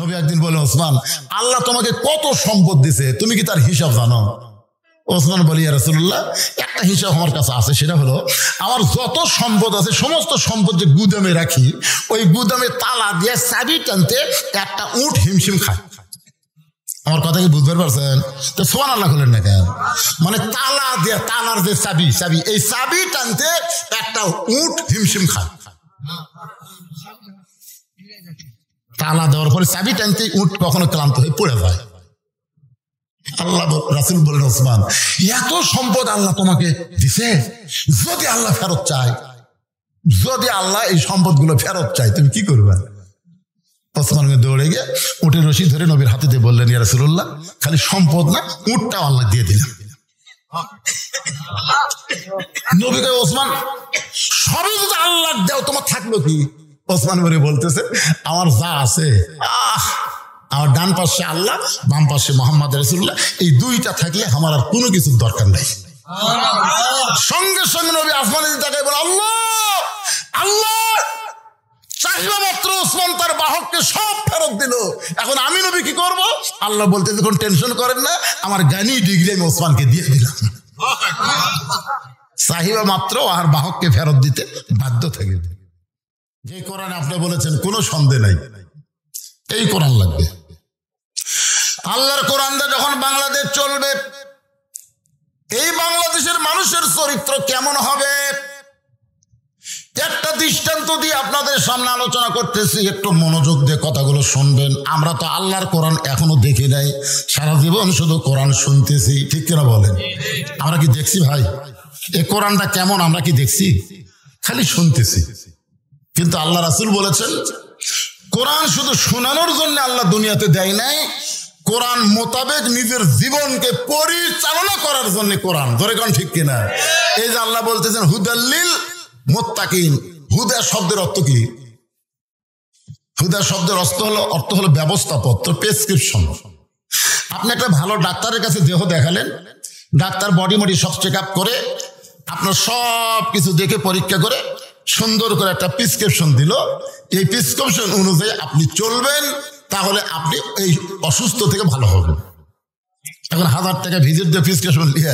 নবী একদিন বললেন, ওসমান, আল্লাহ তোমাকে কত সম্পদ দিছে, তুমি কি তার হিসাব জানো? ওসমান বলি, ইয়া রাসূলুল্লাহ, একটা হিসাব আমার কাছে আছে, সেটা হলো আমার যত সম্পদ আছে সমস্ত সম্পদ যে গুদামে রাখি, ওই গুদামে তালা দিয়ে চাবি টানতে একটা উট হিমশিম খায়। আমার কথা কি বুঝতে পারছেন? তো সুবহানাল্লাহ বলেন না কেন? মানে তালা দিয়ে, তালার যে চাবি, এই চাবি টানতে একটা উট হিমশিম খায়। তালা দেওয়ার পরে চাবি টানতে উট কখনো ক্লান্ত হয়ে পড়ে যায়। আল্লাহ রাসূল বলেন, ওসমান, এত সম্পদ আল্লাহ তোমাকে দিছে, যদি আল্লাহ ফেরত চায়, যদি আল্লাহ এই সম্পদগুলো ফেরত চায়, তুমি কি করবে? ওসমান দৌড়ে গিয়ে উটের রশি ধরে নবীর হাতে দিয়ে বললেন, ইয়া রাসূলুল্লাহ, খালি সম্পদ না, উটটাও আল্লাহ দিয়ে দিলাম। নবী কয়, ওসমান, সবই যদি আল্লাহ দেও, তোমার থাকলো কি? ওসমান বলে বলতেছে, আমার যা আছে, আমার ডান পাশে আল্লাহ, বাম পাশে মুহাম্মদ রাসূলুল্লাহ, এই দুইটা থাকলে আমার আর কোনো কিছুর দরকার নাই। সঙ্গে সঙ্গে নবী আসমানে তাকায় বলে, আল্লাহ আল্লাহ, চাহিদা মাত্র ওসমান তার বাহককে সব ফেরত দিল, এখন আমি নবী কি করব? আল্লাহ বলতে, যখন টেনশন করেন না, আমার জ্ঞানী ডিগ্রি আমি ওসমানকে দিয়ে দিলাম। চাহিদা মাত্র আর বাহককে ফেরত দিতে বাধ্য থাকে। যে কোরআন আপনি বলেছেন কোনো সন্দেহ নাই, এই কোরআন লাগবে। আল্লাহর কোরআনটা যখন বাংলাদেশ চলবে, এই বাংলাদেশের মানুষের চরিত্র কেমন হবে, একটা দৃষ্টান্ত দিয়ে আপনাদের সামনে আলোচনা করতেছি, একটু মনোযোগ দিয়ে কথাগুলো শুনবেন। আমরা তো আল্লাহর কোরআন এখনো দেখি নাই, সারা জীবন শুধু কোরআন শুনতেছি, ঠিক কিনা বলেন? আমরা কি দেখছি ভাই এই কোরআনটা কেমন? আমরা কি দেখছি? খালি শুনতেছি। কিন্তু আল্লাহ রাসূল বলেছেন, কোরআন শুধু শোনানোর জন্য আল্লাহ দুনিয়াতে দেয় নাই, কোরআন মোতাবেক নিজের জীবনকে পরিচালনা করার জন্য কোরআন। ধরে কোন ঠিক কিনা? এই যে আল্লাহ বলতেছেন, হুদাল্লিল মুত্তাকিন। হুদা শব্দের অর্থ কি? হুদা শব্দের অর্থ হলো ব্যবস্থাপত্র, প্রেসক্রিপশন। আপনি একটা ভালো ডাক্তারের কাছে দেহ দেখালেন, ডাক্তার বডি সব চেক আপ করে, আপনার সব কিছু দেখে পরীক্ষা করে সুন্দর করে একটা প্রেসক্রিপশন দিল। এই প্রেসক্রিপশন অনুযায়ী আপনি চলবেন, তাহলে আপনি এই অসুস্থ থেকে ভালো হবেন। এখন 1000 টাকা ভিজিট দিয়ে প্রেসক্রিপশন নিয়ে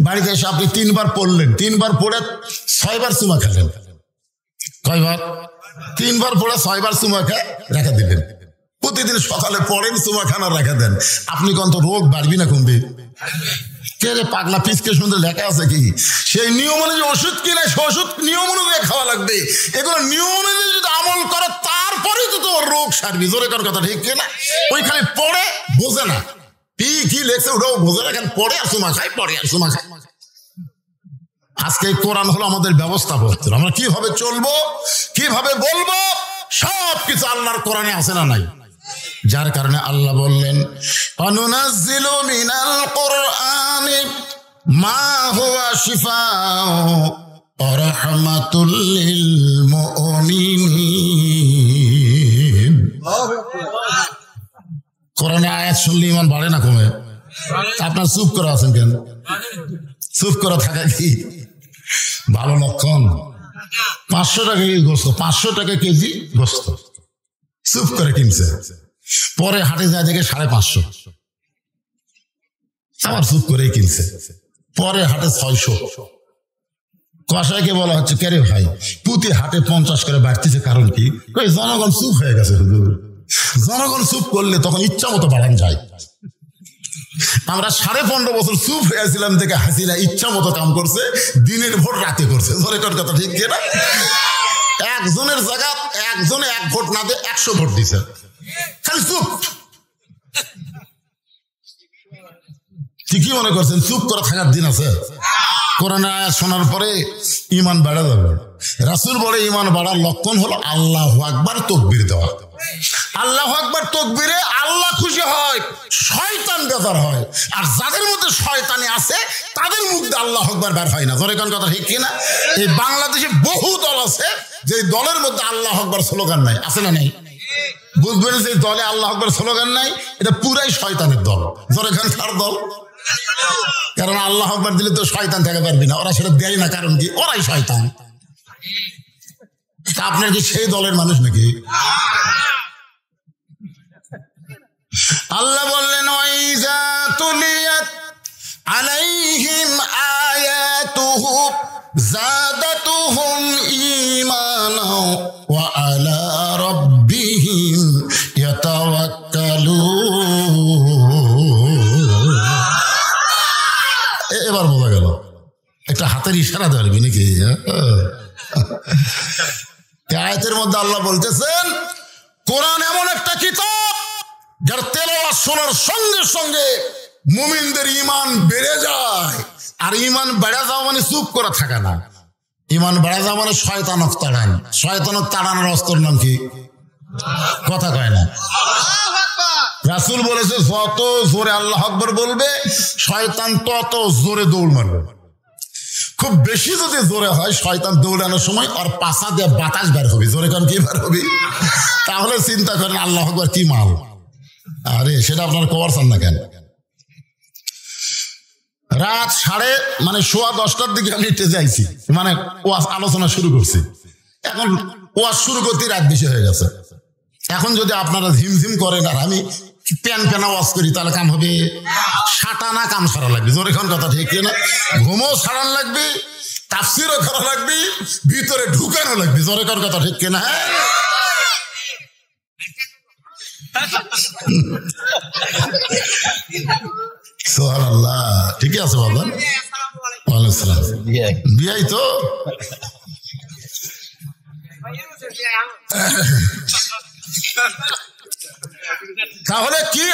বাড়িতে এসে আপনি 3 বার পড়লেন, 3 বার পড়ে 6 বার চুমা খেলেন। কয়বার? 3 বার পড়ে 6 বার চুমা খেয়ে রেখে দিলেন। প্রতিদিন সকালে পড়েন, চুমা খানা রেখে দেন। আপনি কোন তো রোগ বাড়বি না কমবে? কে রে পাগলা, প্রেসক্রিপশন লেখা আছে কি? সেই নিয়ম অনুযায়ী ওষুধ কিনে সে ওষুধ নিয়ম অনুযায়ী খাওয়া লাগবে। এগুলো নিয়ম অনুযায়ী যদি আমল করে, তারপরেই তো তোর রোগ সারবি। জোরে কর কথা, ঠিক কিনা? ওই খালি পড়ে বোঝে না, কি লেখছে ওটাও বোঝে না, কেন পড়ে আর চুমা খাই, পড়ে আর চুমা খাই। আজকে কোরআন হলো আমাদের ব্যবস্থাপত্র। আমরা কিভাবে চলবো, কিভাবে বলবো, সব কিছু আল্লাহর কোরআনে আছে না নাই? যার কারণে আল্লাহ বললেন, অনুনাজ্জিলু মিনাল কুরআনি মা হুয়া শিফাউ ওয়া রাহমাতুল লিল মুমিনিন। কোরআনে আয়াত শুনলে ঈমান বাড়ে না কমে? আপনার চুপ করে আছেন কেন? চুপ করে থাকা কি ভালো লক্ষণ? 500 টাকা গোস্ত, 500 টাকা কেজি গোস্ত চুপ করে কিনছে, পরে হাটে যায় দেখে 550, আবার চুপ করেই কিনছে, পরে হাটে 600। কষাইকে বলা হচ্ছে, কে রে ভাই, প্রতি হাটে 50 করে বাড়তিছে, কারণ কি? জনগণ চুপ হয়ে গেছে। জনগণ চুপ করলে তখন ইচ্ছা মতো বাড়ান যায়। আমরা 15.5 বছর চুপ হয়েছিলাম দেখে হাসিনা ইচ্ছা মতো কাম করছে, দিনের ভোট রাতে করছে। ধরে কর কথা, ঠিক কিনা? একজনের জায়গা একজনে 1 ভোট না দিয়ে 100 ভোট দিছে, খালি চুপ। ঠিকই মনে করছেন চুপ করে থাকার দিন আছে? কোরআন আয়াত শোনার পরে ঈমান বাড়া যাবে। রাসূল বলে, ঈমান বাড়ার লক্ষণ হলো আল্লাহু আকবার তাকবীর দেওয়া। আল্লাহু আকবার তাকবীরে আল্লাহ খুশি হয়, শয়তান বেজার হয়। আর যাদের মধ্যে শয়তানি আছে তাদের মধ্যে আল্লাহু আকবার বের হয় না। জোরে কোন কথা, ঠিক কিনা? এই বাংলাদেশে বহু দল আছে যে দলের মধ্যে আল্লাহু আকবার স্লোগান নাই, আছে না নাই? বুঝবেন যে দলে আল্লাহু আকবার স্লোগান নাই, এটা পুরাই শয়তানের দল। জোরে কোন কার দল? কারণ আল্লাহু আকবার দিলে তো শয়তান থেকে পারবি না, ওরা সেটা দেয় না, কারণ কি? ওরাই শয়তান। আপনার কি সেই দলের মানুষ নাকি? আল্লাহ বললেন ওয়াইজা তুলিয়াত আলাইহিম আয়াতুহু জাদাতুহুম ঈমানা ওয়া আলা রাব্বিহিম ইয়াতাওয়াক্কালুন। এবার বোঝা গেল, একটা হাতের ইশারা ধরবি নাকি? আয়াতের মধ্যে আল্লাহ বলতেছেন কোরআন এমন একটা কিতাব যার তেলাওয়াত শোনার সঙ্গে সঙ্গে মুমিনদের ঈমান বেড়ে যায়। আর ঈমান বেড়ে যাওয়া মানে চুপ করে থাকা না, ঈমান বেড়ে যাওয়া মানে শয়তানক তাড়ান। শয়তানক তাড়ানোর অস্ত্রের নাম কি? কথা কয় না। রাসূল বলেছে যত জোরে আল্লাহু আকবার বলবে শয়তান তত জোরে দৌড় মারবে। খুব বেশি যদি জোরে হয় শয়তান দৌড়ানোর সময় আর পাছা দিয়ে বাতাস বের হবে। জোরে কারণ কি বের হবে? তাহলে চিন্তা করেন আল্লাহু আকবার কি মাল। আরে সেটা আপনার কভার চান না কেন? রাত সোয়া 10টার দিকে আমি স্টেজে আইছি, মানে ওয়াজ আলোচনা শুরু করছি। এখন ওয়াজ শুরু করতে রাত বেশি হয়ে গেছে। এখন যদি আপনারা ঝিমঝিম করেন আর আমি প্যানা ওয়াজ করি তাহলে কাম হবে? সাটানা কাম সারা লাগবে। জোরে খান কথা ঠিক না? ঘুমও সারান লাগবে, তাফসিরও করা লাগবে, ভিতরে ঢুকানো লাগবে। জোরে খান কথা ঠিক না? হ্যাঁ, সুবহানাল্লাহ। ঠিকই আছে বাবা। ওয়ালাইকুম সালাম। বিয়াই তো তাহলে কি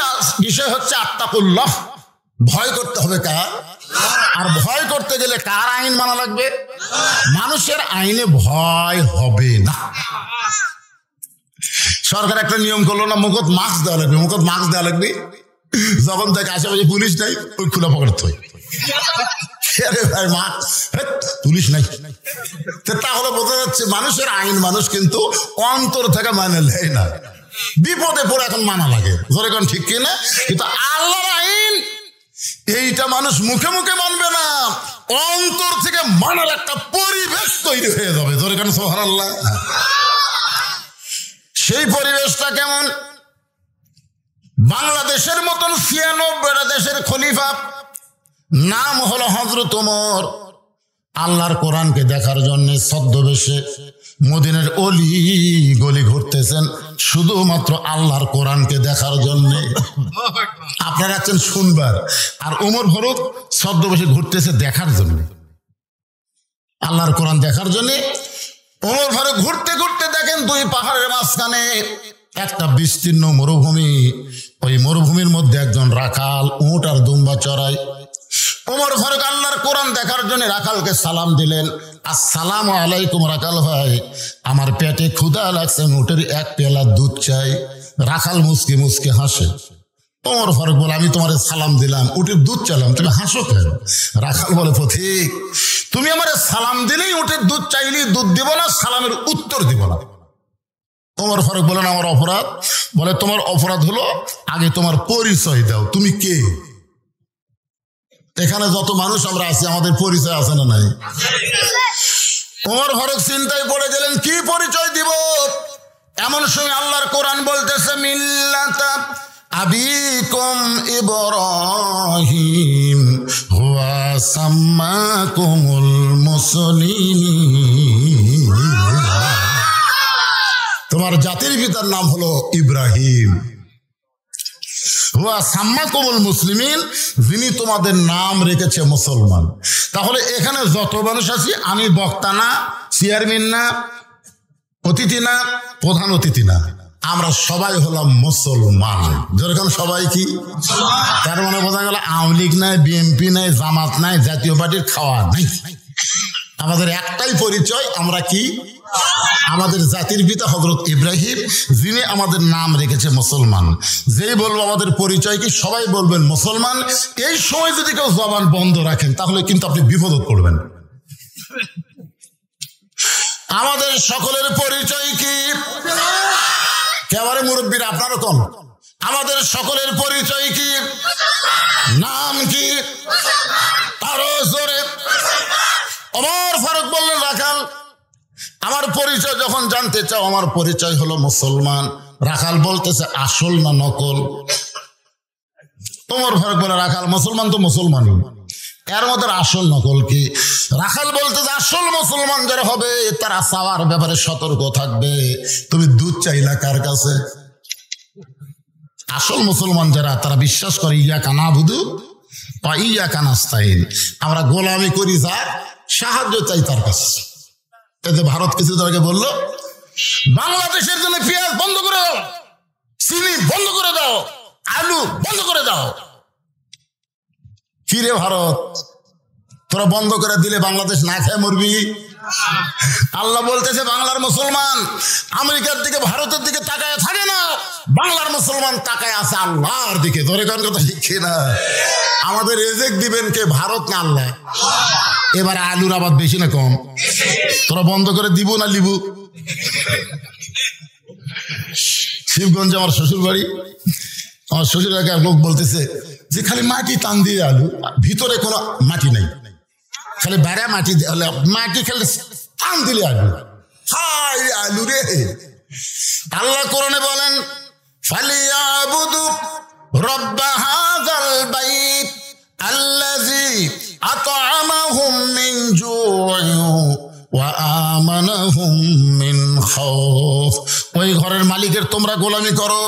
বিষয় হচ্ছে? আত্তাকুল্লাহ, ভয় করতে হবে কার? আর ভয় করতে গেলে কার আইন মানা লাগবে? মানুষের আইনে ভয় হবে না। সরকার একটা নিয়ম করলো না, মুখত মাস্ক দেওয়া লাগবে। মুখত মাস্ক দেওয়া লাগবে, যখন দেখে আশেপাশে পুলিশ নাই ওই খোলা পকেট থই। ভাই পুলিশ নাই, তাহলে বোঝা যাচ্ছে মানুষের আইন মানুষ কিন্তু অন্তর থেকে মানে নেয় না। বিপদে পড়ে এখন মানা লাগে। জোরে কোন ঠিক কিনা? কিন্তু আল্লাহর আইন এইটা মানুষ মুখে মুখে মানবে না, অন্তর থেকে মানার একটা পরিবেশ তৈরি হয়ে যাবে। জোরে কোন সুবহানাল্লাহ। সেই পরিবেশটা কেমন? বাংলাদেশের মতন 96টা দেশের খলিফা, নাম হলো হযরত ওমর, আল্লাহর কোরআনকে দেখার জন্য ছদ্মবেশে মদিনার অলি গলি ঘুরতেছেন শুধুমাত্র আল্লাহর কোরআনকে দেখার জন্য। আপনারা আছেন শুনবার, আর ওমর ফারুক ছদ্মবেশে ঘুরতেছে দেখার জন্য, আল্লাহর কোরআন দেখার জন্য। ওমর ফারুক ঘুরতে ঘুরতে দেখেন দুই পাহাড়ের মাঝখানে একটা বিস্তীর্ণ মরুভূমি। ওই মরুভূমির মধ্যে একজন রাখাল উট আর দুম্বা চড়ায়। ওমর ফারুক আল্লাহর কোরআন দেখার জন্য রাখালকে সালাম দিলেন, আসসালামু আলাইকুম রাখাল ভাই, আমার পেটে ক্ষুধা লাগছে, উটের এক পেলা দুধ চাই। রাখাল মুসকে মুসকে হাসে। ওমর ফারুক বলে আমি তোমার সালাম দিলাম, উটের দুধ চাইলাম, তুমি হাসো কেন? রাখাল বলে পথিক, তুমি আমার সালাম দিলেই উটের দুধ চাইলেই দুধ দিব না, সালামের উত্তর দিব না। ওমর ফারুক বলেন আমার অপরাধ? বলে তোমার অপরাধ হলো আগে তোমার পরিচয় দাও, তুমি কে? এখানে যত মানুষ আমরা আছি আমাদের পরিচয় আছে না নাই? ওমর ফারুক চিন্তায় পড়ে গেলেন কি পরিচয় দিব। এমন সময় আল্লাহর কোরআন বলতেছে মিল্লাতা আবিকুম ইব্রাহিম হুয়া সাম্মাকুমুল মুসলিমিন, তোমার জাতির পিতার নাম হলো ইব্রাহিম, হুয়া সাম্মাকুমুল মুসলিমিন, যিনি তোমাদের নাম রেখেছে মুসলমান। তাহলে এখানে যত মানুষ আছি, আমি বক্তা না, চেয়ারম্যান না, অতিথি না, প্রধান অতিথি না, আমরা সবাই হলাম মুসলমান। যেরকম সবাই কি? তার মানে বোঝা গেল আওয়ামী লীগ নাই, বিএনপি নাই, জামাত নাই, জাতীয় পার্টির খাওয়া নাই। আমাদের একটাই পরিচয়, আমরা কি? আমাদের জাতির পিতা হযরত ইব্রাহিম, যিনি আমাদের নাম রেখেছে মুসলমান। যেই বলবো আমাদের পরিচয় কি, সবাই বলবেন মুসলমান। এই সময় যদি কেউ জবান বন্ধ রাখেন তাহলে কিন্তু আপনি বিপদে পড়বেন। আমাদের সকলের পরিচয় কি? কেবারে মুরব্বীরা আপনারও কম। আমাদের সকলের পরিচয় কি? নাম কি? আরো জোরে। ওমর ফারুক বললেন রাখাল, আমার পরিচয় যখন জানতে চাও, আমার পরিচয় হলো মুসলমান। রাখাল বলতেছে আসল না নকল? ওমর ফারুক বলে রাখাল মুসলমান তো মুসলমানই, এর মধ্যে আসল নকল কি? রাখাল বলতেছে আসল মুসলমান যারা হবে তারা চাওয়ার ব্যাপারে সতর্ক থাকবে। তুমি দুধ চাইলা কার কাছে? আসল মুসলমান যারা তারা বিশ্বাস করে ইয়াকা নাবুদু বা ইয়াকা নাস্তাইন, আমরা গোলামি করি যার, সাহায্য চাই তার কাছে। এই যে ভারত কিছুদিন আগে বললো বাংলাদেশের জন্য পেঁয়াজ বন্ধ করে দাও, চিনি বন্ধ করে দাও, আলু বন্ধ করে দাও। কি রে ভারত, তোরা বন্ধ করে দিলে বাংলাদেশ না খেয়ে মরবি? আল্লাহ বলতেছে বাংলার মুসলমান আমেরিকার দিকে ভারতের দিকে তাকায় থাকে না, বাংলার মুসলমান তাকায় আছে আল্লাহর দিকে। ধরে কোন কথা শিখছে না? আমাদের রেজেক দিবেন কে, ভারত না আল্লাহ? এবার আলুর আবাদ বেশি না কম? তোরা বন্ধ করে দিব না লিবু? শিবগঞ্জে আমার শ্বশুর বাড়ি, আমার শ্বশুর এক লোক বলতেছে যে খালি মাটি টান দিয়ে আলু, ভিতরে কোনো মাটি নাই, খালি বাইরে মাটি, মাটি খালি টান দিলে আলু। হাই আলু রে! আল্লাহ কোরআনে বলেন ফালিয়াবুদু রাব্বা হাযাল বাইত আল্লাযী আত'আমাহুম মিন জু'ইন ওয়া আমানাহুম মিন খাউফ। ওই ঘরের মালিকের তোমরা গোলামি করো,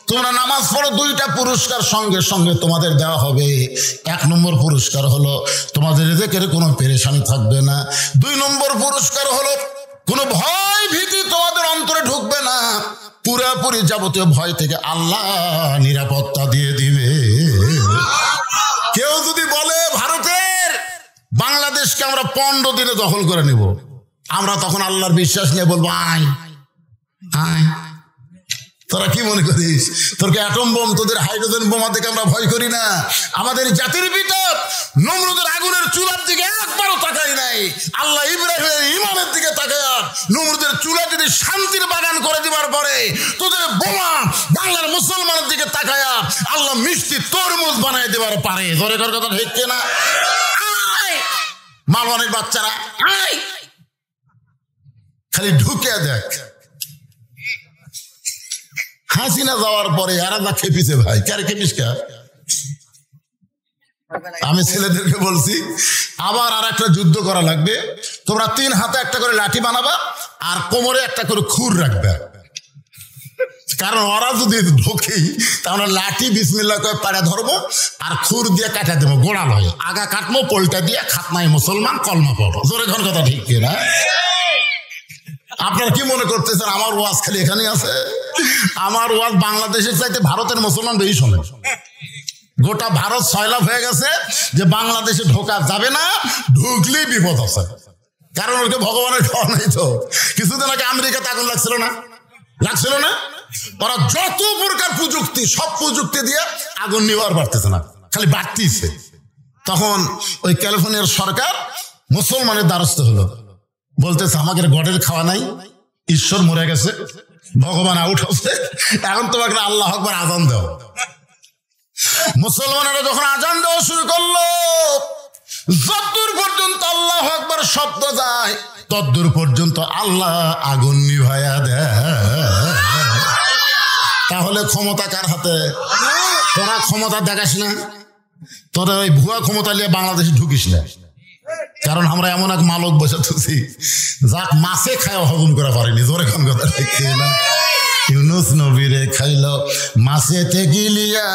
তোমরা নামাজ পড়ো, দুইটা পুরস্কার সঙ্গে সঙ্গে তোমাদের দেওয়া হবে। 1 নম্বর পুরস্কার হলো তোমাদের রিজিকের কোনো পেরেশানি থাকবে না। 2 নম্বর পুরস্কার হলো কোনো ভয় ভীতি তোমাদের অন্তরে ঢুকবে না, পুরাপুরি যাবতীয় ভয় থেকে আল্লাহ নিরাপত্তা দিয়ে দিবে। কেউ যদি বলে ভারতের বাংলাদেশকে আমরা 15 দিনে দখল করে নেব, আমরা তখন আল্লাহর বিশ্বাস নিয়ে বলবো আয় আয়। তোরা কি মনে করিস তোর কি অ্যাটম বোম, তোদের হাইড্রোজেন বোমা থেকে আমরা ভয় করি না? আমাদের জাতির পিতা নমরুদের আগুনের চুলার দিকে একবারও তাকাই নাই। আল্লাহ ইব্রাহিমের ইমানের দিকে তাকায়, নমরুদের চুলা যদি শান্তির বাগান করে দিবার পরে তোদের বোমা বাংলার মুসলমানের দিকে তাকায় আল্লাহ মিষ্টি তরমুজ বানায় দেবার পারে। ধরে কর কথা ঠিক না? মালওয়ানের বাচ্চারা আয়, খালি ঢুকে দেখ। হাসিনা যাওয়ার পরে এরা না খেপিছে ভাই, কারে খেপিস কে? আমি ছেলেদেরকে বলছি আবার আর একটা যুদ্ধ করা লাগবে, তোমরা 3 হাতে একটা করে লাঠি বানাবা আর কোমরে একটা করে খুর রাখবে, কারণ ওরা যদি ঢোকেই তা আমরা লাঠি বিসমিল্লাহ করে পাড়ে ধরবো আর খুর দিয়ে কাটা দেবো, গোড়া লয় আগা কাটবো, পোলটা দিয়ে খাতনায় মুসলমান কলমা পড়ো। জোরে ঘন কথা ঠিক কিনা? আপনারা কি মনে করতেছেন আমার ওয়াজ খালি এখানে আছে? আমার ওয়াজ বাংলাদেশের চাইতে ভারতের মুসলমান বেশি শোনে। গোটা ভারত সয়লাভ হয়ে গেছে যে বাংলাদেশে ঢোকা যাবে না, ঢুকলেই বিপদ আছে, কারণ ওকে ভগবানের খাওয়া নাই। তো কিছুদিন আগে আমেরিকাতে আগুন লাগছিল না? লাগছিল না? ওরা যত প্রকার প্রযুক্তি, সব প্রযুক্তি দিয়ে আগুন নিবার পারতেছে না, খালি বাড়তিছে। তখন ওই ক্যালিফোর্নিয়ার সরকার মুসলমানের দ্বারস্থ হলো, বলতেছে আমাদের গডের খাওয়া নাই, ঈশ্বর মরে গেছে, ভগবান আউট হচ্ছে, এখন তোমাকে আল্লাহ আকবার আজান দাও। মুসলমানেরা যখন আজান দেওয়া শুরু করলো, যতদূর পর্যন্ত আল্লাহ আকবার শব্দ যায় ততদূর পর্যন্ত আল্লাহ আগুন নিভাইয়া দেয়। তাহলে ক্ষমতা কার হাতে? তোরা ক্ষমতা দেখাস না, তোরা ওই ভুয়া ক্ষমতা নিয়ে বাংলাদেশে ঢুকিস না, কারণ আমরা এমন এক মালক বসে থাকি যাক মাছে খায় হজম করা পারেনি। জোরে কোন কথা ঠিক না? ইউনুস নবীরে খাইল মাছেতে গিলিয়া,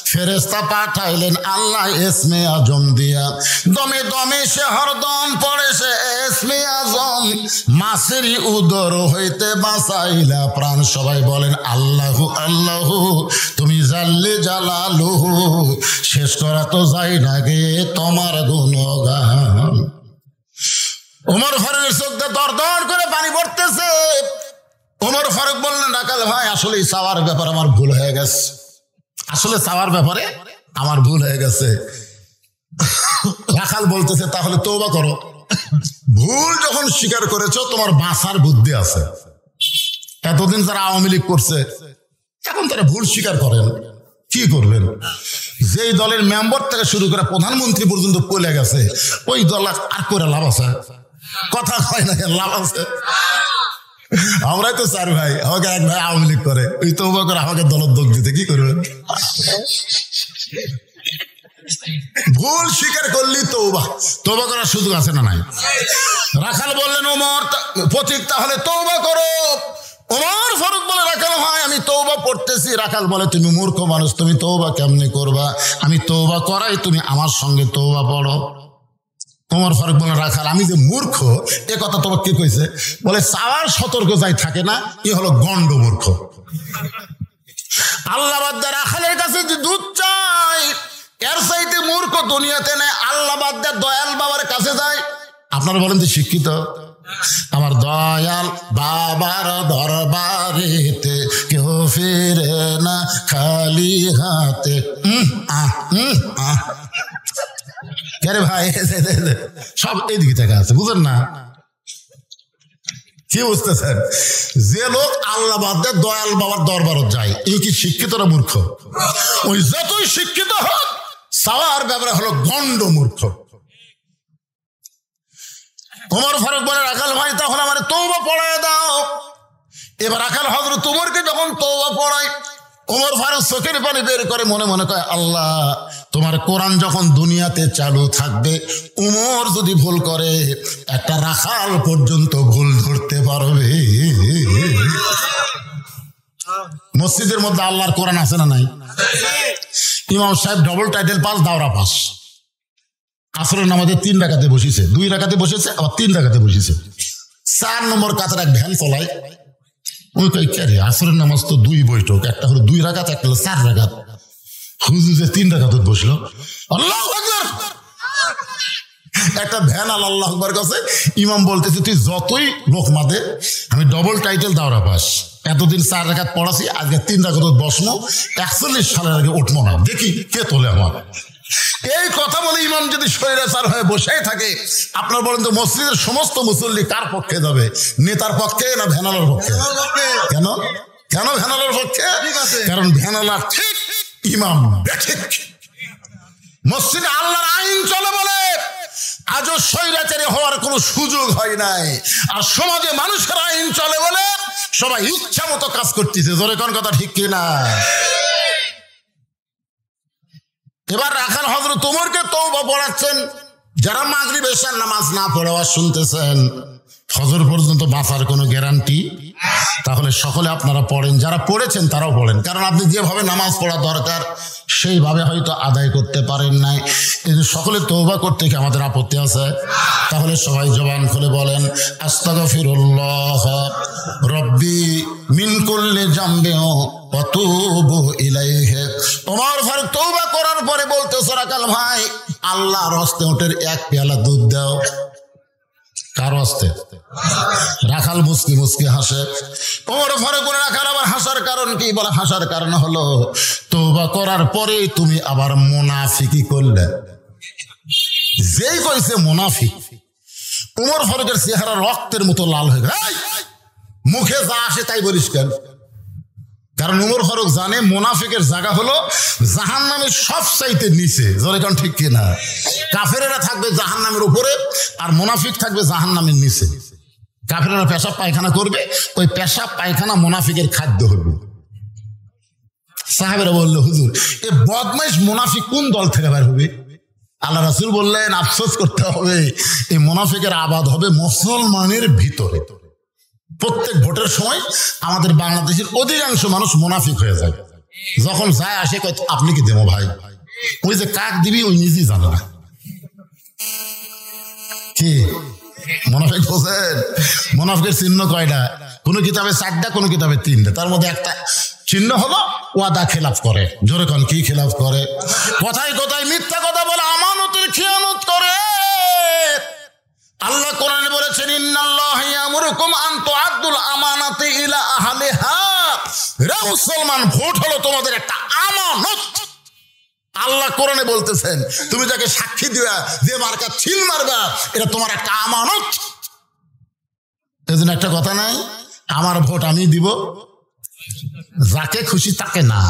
ফেরেশতা পাঠাইলেন আল্লাহ ইসমে আজম দিয়া, দমে দমে সে হরদম পড়ে সে ইসমে আজম, মাছেরই উদর হইতে বাঁচাইলা প্রাণ। সবাই বলেন আল্লাহু আল্লাহু, তুমি জাল্লে জালালুহু, শেষ করা তো যায় না গে তোমার গুণগান। ওমর ফারুকের চোখ দিয়ে দর দর করে পানি পড়তেছে। ওমর ফারুক বললেন রাখাল ভাই আসলে চাওয়ার ব্যাপারে আমার ভুল হয়ে গেছে, আসলে চাওয়ার ব্যাপারে আমার ভুল হয়ে গেছে। রাখাল বলতেছে তাহলে তওবা করো, ভুল যখন স্বীকার করেছো তোমার বাঁচার বুদ্ধি আছে। এতদিন যারা আওয়ামী লীগ করছে এখন তারা ভুল স্বীকার করেন, কি করবেন? যেই দলের মেম্বার থেকে শুরু করে প্রধানমন্ত্রী পর্যন্ত পলে গেছে, ওই দল আর করে লাভ আছে? কথা হয় না, লাভ আছে? আমরাই তো চার ভাই, আমাকে এক ভাই আওয়ামী লীগ করে, ওই তওবা করে আমাকে দলদল দিতে কি করবেন? ভুল স্বীকার করলি তওবা করার সুযোগ আছে না নাই? রাখাল বললেন ওমর পথিক তাহলে তওবা করো। ওমর ফারুক বলে রাখাল ভাই আমি তওবা পড়তেছি। রাখাল বলে তুমি মূর্খ মানুষ, তুমি তওবা কেমনে করবা? আমি তওবা করাই, তুমি আমার সঙ্গে তওবা পড়ো। ওমর ফারুক বলে রাখাল আমি যে মূর্খ এ কথা তোমাকে কে কইছে? বলে চাওয়ার সতর্ক যাই থাকে না, এ হলো গন্ড মূর্খ। আল্লাহ বাদ দিয়ে রাখালের কাছে যে দুধ চাই, এর চাইতে মূর্খ দুনিয়াতে নেই। আল্লাহ বাদ দিয়ে দয়াল বাবার কাছে যায়। আপনারা বলেন যে শিক্ষিত? আমার দয়াল বাবার দরবারেতে কেউ ফিরে না খালি হাতে। কে ভাই সব এইদিকে থেকে আছে, বুঝেন না? কি বুঝতেছেন? যে লোক আল্লাহ বাদ দিয়ে দয়াল বাবার দরবারত যায়, এই কি শিক্ষিত না মূর্খ? ওই যতই শিক্ষিত হোক, সাওয়ার ব্যাপারে হলো গন্ড মূর্খ। ওমর ফারুক বলে রাখাল ভাই তখন আমার তওবা পড়ায় দাও। এবার রাখাল হযরত ওমরকে যখন তওবা পড়ায়, ওমর ফারুক চোখের পানি বের করে মনে মনে কয় আল্লাহ তোমার কোরআন যখন দুনিয়াতে চালু থাকবে, ওমর যদি ভুল করে একটা রাখাল পর্যন্ত ভুল ধরতে পারবে। মসজিদের মধ্যে আল্লাহর কোরআন আছে না নাই? ইমাম সাহেব ডবল টাইটেল পাস, দাওরা পাস। আসরের নামাজে 3 রাকাতে বসেছে, 2 রাকাতে বসেছে, আবার 3 রাকাতে বসেছে। 4 নম্বর কাতার এক ভ্যান চলায়। ওই কই কে রে, আসরের নামাজ তো 2 বৈঠক, একটা হলো 2 রাকাত, একটা হলো 4 রাকাত। হুজুর যে 3 রাকাত বসলো, আল্লাহু আকবার। একটা ভ্যান আল্লাহু আকবার কাছে ইমাম বলতেছে তুই যতই লোক মাদে, আমি ডবল টাইটেল দাওরা পাস, এতদিন 4 রাকাত পড়াছি, আজকে 3 রাকাত বসবো, 41 সালের আগে উঠবো না, দেখি কে তোলে আমার। এই কথা বলে ইমাম যদি স্বৈরাচার হয়ে বসে থাকে, আপনার বলেন তো মসজিদের সমস্ত মুসল্লি কার পক্ষে যাবে? নেতার পক্ষে না ভ্যানালার পক্ষে? কেন কেন ভ্যানালার পক্ষে? কারণ ভ্যানালার ঠিক, ইমাম ঠিক। মসজিদে আল্লাহর আইন চলে বলে আজও স্বৈরাচারী হওয়ার কোনো সুযোগ হয় নাই। আর সমাজে মানুষের আইন চলে বলে সবাই ইচ্ছা মতো কাজ করতেছে। জোরে কোন কথা ঠিক কিনা? এবার রাখাল হযরত ওমরকে তওবা পড়াচ্ছেন। যারা মাগরিব এশার নামাজ না পড়ে আওয়াজ শুনতেছেন, ফজর পর্যন্ত বাঁচার কোনো গ্যারান্টি? তাহলে সকলে আপনারা পড়েন, যারা পড়েছেন তারাও পড়েন, কারণ আপনি যেভাবে নামাজ পড়া দরকার সেইভাবে হয়তো আদায় করতে পারেন নাই। কিন্তু সকলে তওবা করতে কি আমাদের আপত্তি আছে? তাহলে সবাই জবান খুলে বলেন আস্তাগফিরুল্লাহ রব্বি মিন কুল্লি জামবি ওয়া তুবু ইলাইহি। ওমর ফারুক তওবা করার পরে বলতেছে রাখাল ভাই আল্লাহর হস্তে ওটের 1 পেয়ালা দুধ দাও। কার হস্তে? রাখাল মুস্কি মুস্কি হাসে। ওমর ফারুক রাখাল আবার হাসার কারণ কি? বলে হাসার কারণ হলো তওবা করার পরে তুমি আবার মুনাফিকি করলে। যেই কইছে মুনাফিক, ওমর ফারুকের চেহারা রক্তের মতো লাল হয়ে গেল। মুখে যা আসে তাই বলিস কেন? কারণ ওমর ফারুক জানে মুনাফিকের জায়গা হলো জাহান্নামের সবচাইতে নিচে। জোরে কোন ঠিক কিনা? কাফেরেরা থাকবে জাহান্নামের উপরে, আর মুনাফিক থাকবে জাহান্নামের নিচে। কাফেরেরা পেশাব পায়খানা করবে, ওই পেশাব পায়খানা মুনাফিকের খাদ্য হবে। সাহাবেরা বললো হুজুর এ বদমাইশ মুনাফিক কোন দল থেকে বের হবে? আল্লাহ রাসূল বললেন আফসোস করতে হবে, এই মুনাফিকের আবাদ হবে মুসলমানের ভিতরে। প্রত্যেক ভোটের সময় আমাদের বাংলাদেশের অধিকাংশ মানুষ মুনাফিক হয়ে যায়। যখন যায় আসে আপনি কি দেবো ভাই, ওই যে কাক দিবি ওই নিজেই জানে না। কি মুনাফিক বোঝেন? মুনাফিকের চিহ্ন কয়টা? কোন কিতাবে 4টা, কোন কিতাবে 3টা। তার মধ্যে একটা চিহ্ন হলো ওয়াদা খেলাফ করে। জোরে কোন কি খেলাফ করে? কথায় কথায় মিথ্যা কথা বলে, আমানতের খিয়ানত করে। আল্লাহ কোরআনে বলেছেন ইন্নাল্লাহা ইয়ামুরুকুম আন তুআদ্দুল আমানাতি ইলা আহলিহা। রে মুসলমান, ভোট হলো তোমাদের একটা আমানত। আল্লাহ কোরআনে বলতেছেন তুমি যাকে সাক্ষী দিবা, যে মার্কা ছিল মারবা, এটা তোমার একটা আমানত। এজন্য একটা কথা নাই, আমার ভোট আমি দিব, যাকে খুশি তাকে না।